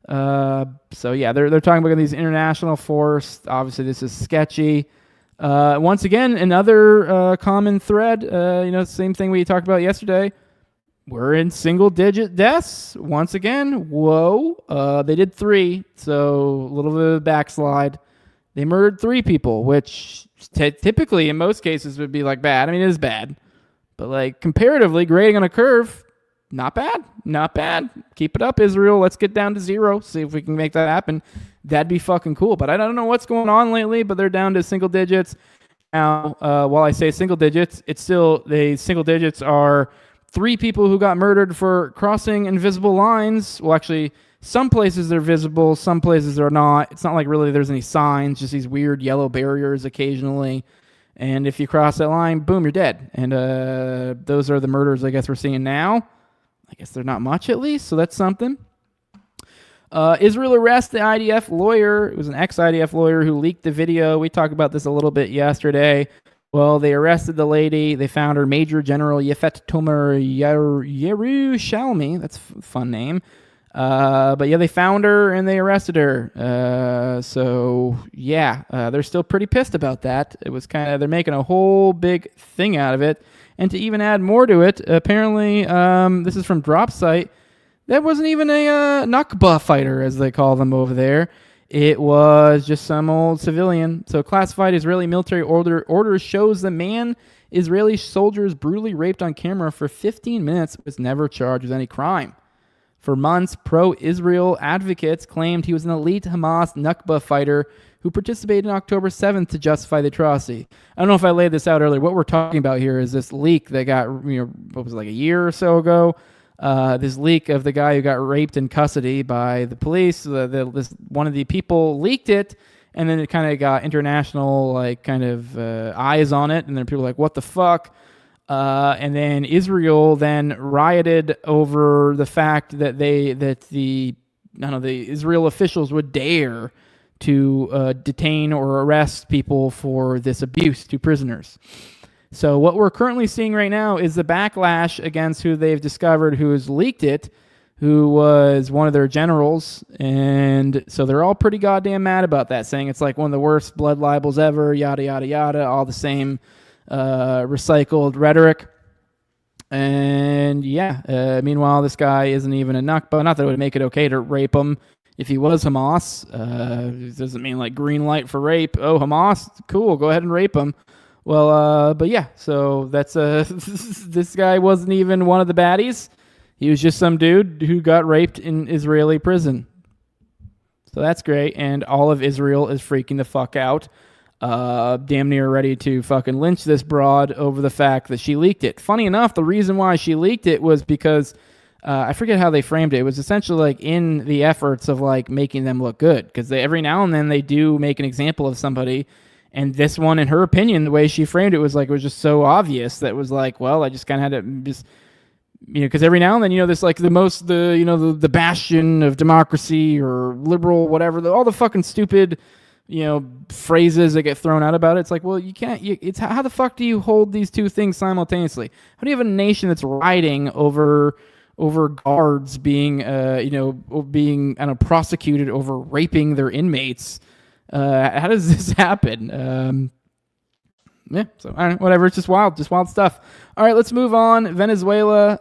So yeah, they're talking about these international force. Obviously, this is sketchy. Once again, another common thread. Same thing we talked about yesterday. We're in single-digit deaths once again. Whoa! They did 3, so a little bit of a backslide. They murdered 3 people, which typically in most cases would be like bad. I mean, it is bad, but like comparatively grading on a curve, not bad. Keep it up, Israel. Let's get down to 0. See if we can make that happen. That'd be fucking cool. But I don't know what's going on lately, but they're down to single digits. Now, while I say single digits, it's still, the single digits are 3 people who got murdered for crossing invisible lines. Well, actually, some places they're visible, some places they're not. It's not like really there's any signs, just these weird yellow barriers occasionally. And if you cross that line, boom, you're dead. And those are the murders I guess we're seeing now. I guess they're not much at least, so that's something. Israel arrests the IDF lawyer. It was an ex-IDF lawyer who leaked the video. We talked about this a little bit yesterday. Well, they arrested the lady. They found her, Major General Yefet Tomer Yerushalmi. That's a fun name. But yeah, they found her and they arrested her. So yeah, they're still pretty pissed about that. It was kind of, they're making a whole big thing out of it. And to even add more to it, apparently, this is from DropSite. That wasn't even a Nakba fighter, as they call them over there. It was just some old civilian. So classified Israeli military order shows the man Israeli soldiers brutally raped on camera for 15 minutes was never charged with any crime. For months, pro-Israel advocates claimed he was an elite Hamas Nakba fighter who participated on October 7th to justify the atrocity. I don't know if I laid this out earlier. What we're talking about here is this leak that got, what was it, like a year or so ago? This leak of the guy who got raped in custody by the police. One of the people leaked it, and then it kind of got international eyes on it, and then people were like, what the fuck? And then Israel then rioted over the fact that the Israel officials would dare to detain or arrest people for this abuse to prisoners. So what we're currently seeing right now is the backlash against who they've discovered who has leaked it, who was one of their generals. And so they're all pretty goddamn mad about that, saying it's like one of the worst blood libels ever, yada, yada, yada, all the same recycled rhetoric. And yeah, meanwhile, this guy isn't even a Nakba. Not that it would make it okay to rape him if he was Hamas. It doesn't mean like green light for rape. Oh, Hamas, cool, go ahead and rape him. Well, but yeah, so that's this guy wasn't even one of the baddies. He was just some dude who got raped in Israeli prison. So that's great, and all of Israel is freaking the fuck out. Damn near ready to fucking lynch this broad over the fact that she leaked it. Funny enough, the reason why she leaked it was because I forget how they framed it. It was essentially like in the efforts of like making them look good, because every now and then they do make an example of somebody. And this one, in her opinion, the way she framed it was like, it was just so obvious that it was like, well, I just kind of had to just, because every now and then, this like the bastion of democracy or liberal, whatever, all the fucking stupid, phrases that get thrown out about it. It's like, well, you can't, it's how the fuck do you hold these two things simultaneously? How do you have a nation that's rioting over guards being, being prosecuted over raping their inmates? How does this happen? Yeah, so I don't know, whatever. It's just wild stuff. All right, let's move on. Venezuela,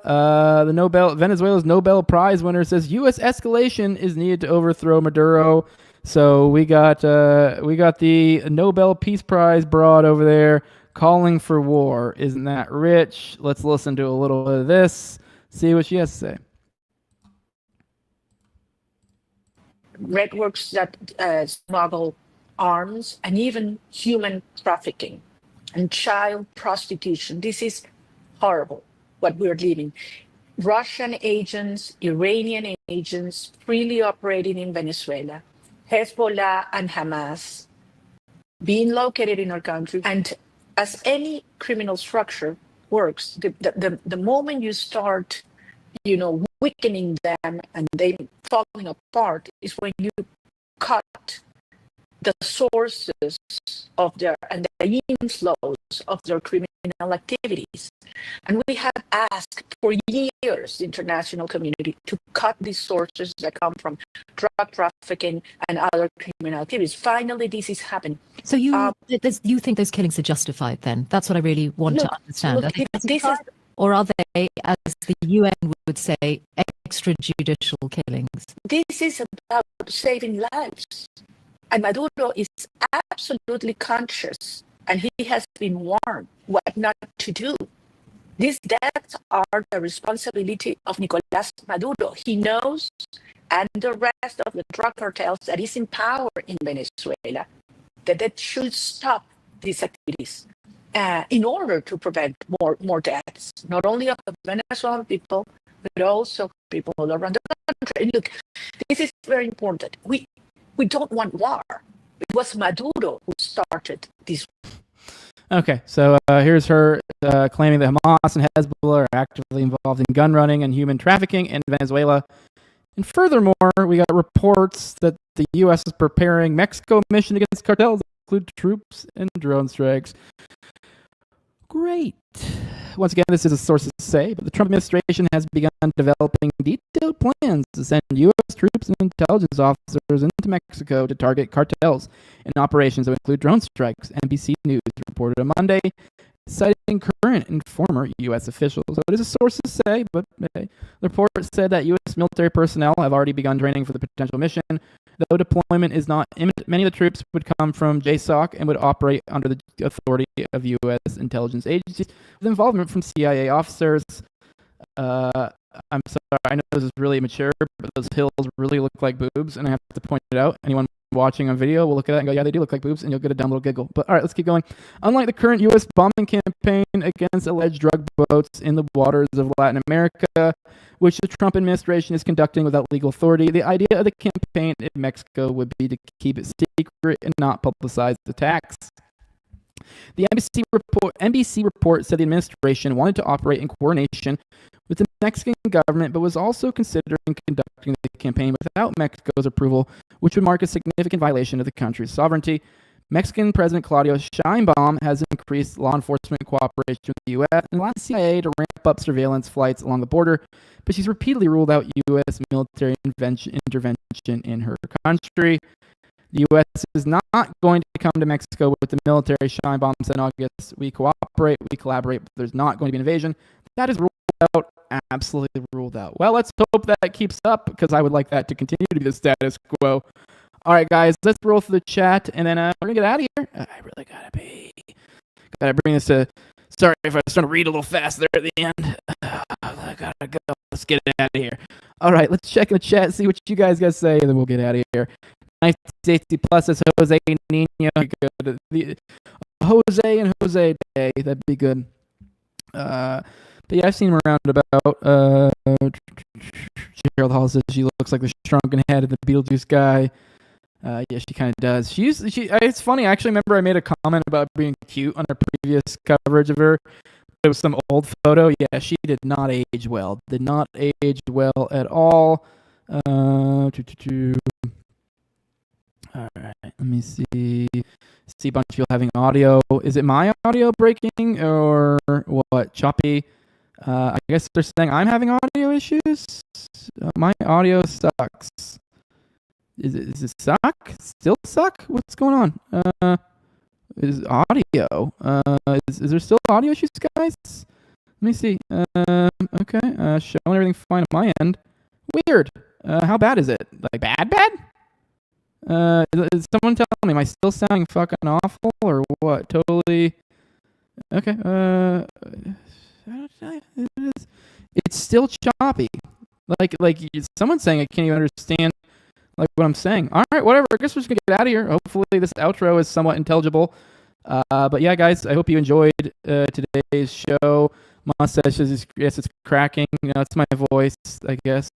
Venezuela's Nobel Prize winner says U.S. escalation is needed to overthrow Maduro. So we got the Nobel Peace Prize broad over there calling for war. Isn't that rich? Let's listen to a little bit of this. See what she has to say. Networks that smuggle arms and even human trafficking and child prostitution. This is horrible, what we're living. Russian agents, Iranian agents freely operating in Venezuela, Hezbollah and Hamas being located in our country. And as any criminal structure works, the moment you start weakening them and they falling apart is when you cut the sources of their and the inflows of their criminal activities. And we have asked for years, the international community, to cut these sources that come from drug trafficking and other criminal activities. Finally, this is happening. So you think those killings are justified then? That's what I really want to understand. Or are they, as the UN would say, extrajudicial killings? This is about saving lives. And Maduro is absolutely conscious, and he has been warned what not to do. These deaths are the responsibility of Nicolás Maduro. He knows, and the rest of the drug cartels that is in power in Venezuela, that should stop these activities. in order to prevent more deaths, not only of the Venezuelan people, but also people all around the country. And look, this is very important. We don't want war. It was Maduro who started this. Okay, so here's her claiming that Hamas and Hezbollah are actively involved in gun running and human trafficking in Venezuela. And furthermore, we got reports that the U.S. is preparing Mexico mission against cartels that include troops and drone strikes. Great. Once again, this is a sources say, but the Trump administration has begun developing detailed plans to send U.S. troops and intelligence officers into Mexico to target cartels in operations that include drone strikes. NBC News reported on Monday, citing current and former U.S. officials. So it is a sources say, but the report said that U.S. military personnel have already begun training for the potential mission. Though deployment is not imminent, many of the troops would come from JSOC and would operate under the authority of U.S. intelligence agencies with involvement from CIA officers. I'm sorry, I know this is really immature, but those hills really look like boobs, and I have to point it out. Anyone watching on video will look at that and go, yeah, they do look like boobs, and you'll get a dumb little giggle. But all right, let's keep going. Unlike the current U.S. bombing campaign against alleged drug boats in the waters of Latin America, which the Trump administration is conducting without legal authority, the idea of the campaign in Mexico would be to keep it secret and not publicize attacks. The NBC report said the administration wanted to operate in coordination with the Mexican government, but was also considering conducting the campaign without Mexico's approval, which would mark a significant violation of the country's sovereignty. Mexican President Claudio Sheinbaum has increased law enforcement cooperation with the U.S. and allowed the CIA to ramp up surveillance flights along the border, but she's repeatedly ruled out U.S. military intervention in her country. The U.S. is not going to come to Mexico with the military. Sheinbaum said in August, we cooperate, we collaborate, but there's not going to be an invasion. That is ruled out, absolutely ruled out. Well, let's hope that keeps up, because I would like that to continue to be the status quo. All right, guys, let's roll through the chat, and then we're going to get out of here. I really gotta bring this to, sorry if I was trying to read a little fast there at the end. I gotta go. Let's get out of here. All right, let's check in the chat, see what you guys got to say, and then we'll get out of here. Nice safety plus is Jose Nino. Good. Jose and Jose Day. That'd be good. But yeah, I've seen him around about. Gerald Hall says she looks like the shrunken head of the Beetlejuice guy. Yeah, she kind of does. It's funny. I actually remember I made a comment about being cute on a previous coverage of her. It was some old photo. Yeah, she did not age well. Did not age well at all. All right, let me see. See a bunch of people having audio. Is it my audio breaking or what? Choppy. I guess they're saying I'm having audio issues. My audio sucks. Is it suck? Still suck? What's going on? Is audio? Is there still audio issues, guys? Let me see. Okay. Showing everything fine on my end. Weird. How bad is it? Like bad? Is someone tell me, am I still sounding fucking awful or what? Totally. Okay. It's still choppy. Like someone's saying I can't even understand like what I'm saying. All right, whatever. I guess we're just gonna get out of here. Hopefully this outro is somewhat intelligible. But yeah, guys, I hope you enjoyed today's show. Mustache is, yes, it's cracking. You know, it's my voice, I guess.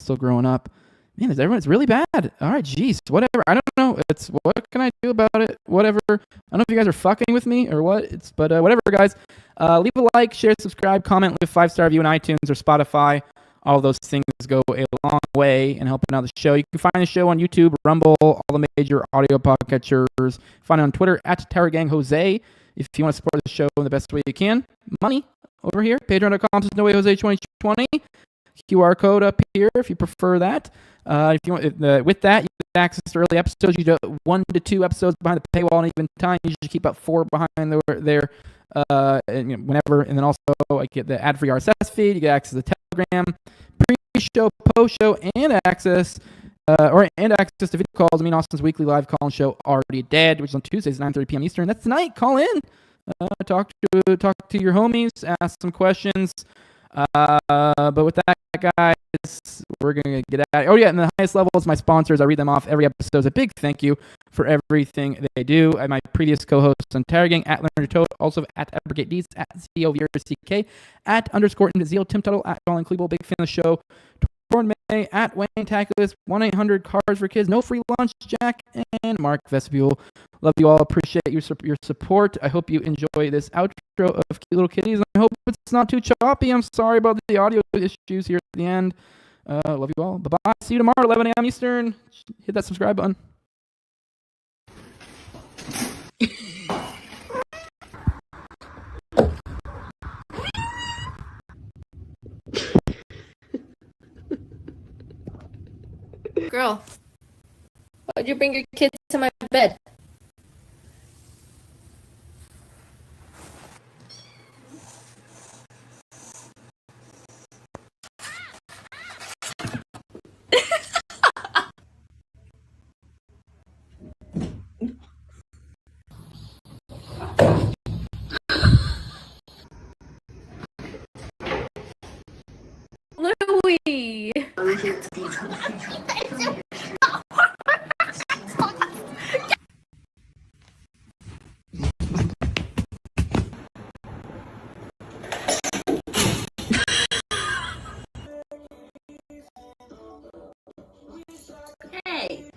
Still growing up. Man, it's really bad. All right, geez, whatever. I don't know. It's what can I do about it? Whatever. I don't know if you guys are fucking with me or what. But whatever, guys. Leave a like, share, subscribe, comment, leave a 5-star review on iTunes or Spotify. All of those things go a long way in helping out the show. You can find the show on YouTube, Rumble, all the major audio podcatchers. Find it on Twitter at TowerGangJose. If you want to support the show in the best way you can, money over here. Patreon.com/NoWayJose2020. QR code up here if you prefer that. If you want, with that, you get access to early episodes. You do 1 to 2 episodes behind the paywall in even time. You usually keep about 4 behind there. And, you know, whenever, and then also I get the ad-free RSS feed. You get access to the Telegram, pre-show, post-show, and access access to video calls. I mean, Austin's weekly live call-in show Already Dead, which is on Tuesdays at 9:30 p.m. Eastern. That's tonight. Call in, talk to your homies, ask some questions. But with that, guys, We're going to get out. Oh, yeah, and the highest level is my sponsors. I read them off every episode. It's a big thank you for everything they do. And my previous co-hosts on Tagging, at Leonard Toad, also at @BrigadeDeeds, at ZOVRCK, at _ Zeal, Tim Tuttle, at Colin Klebold, big fan of the show. Torn May, at Wayne Tackless, 1-800-CARS-FOR-KIDS, No Free Lunch, Jack, and Mark Vestibule. Love you all. Appreciate your support. I hope you enjoy this outro of Cute Little Kitties. I hope it's not too choppy. I'm sorry about the audio issues here at the end. Love you all. Bye-bye. See you tomorrow, 11 a.m. Eastern. Hit that subscribe button. Girl, why'd you bring your kids to my bed? Louie! Hey!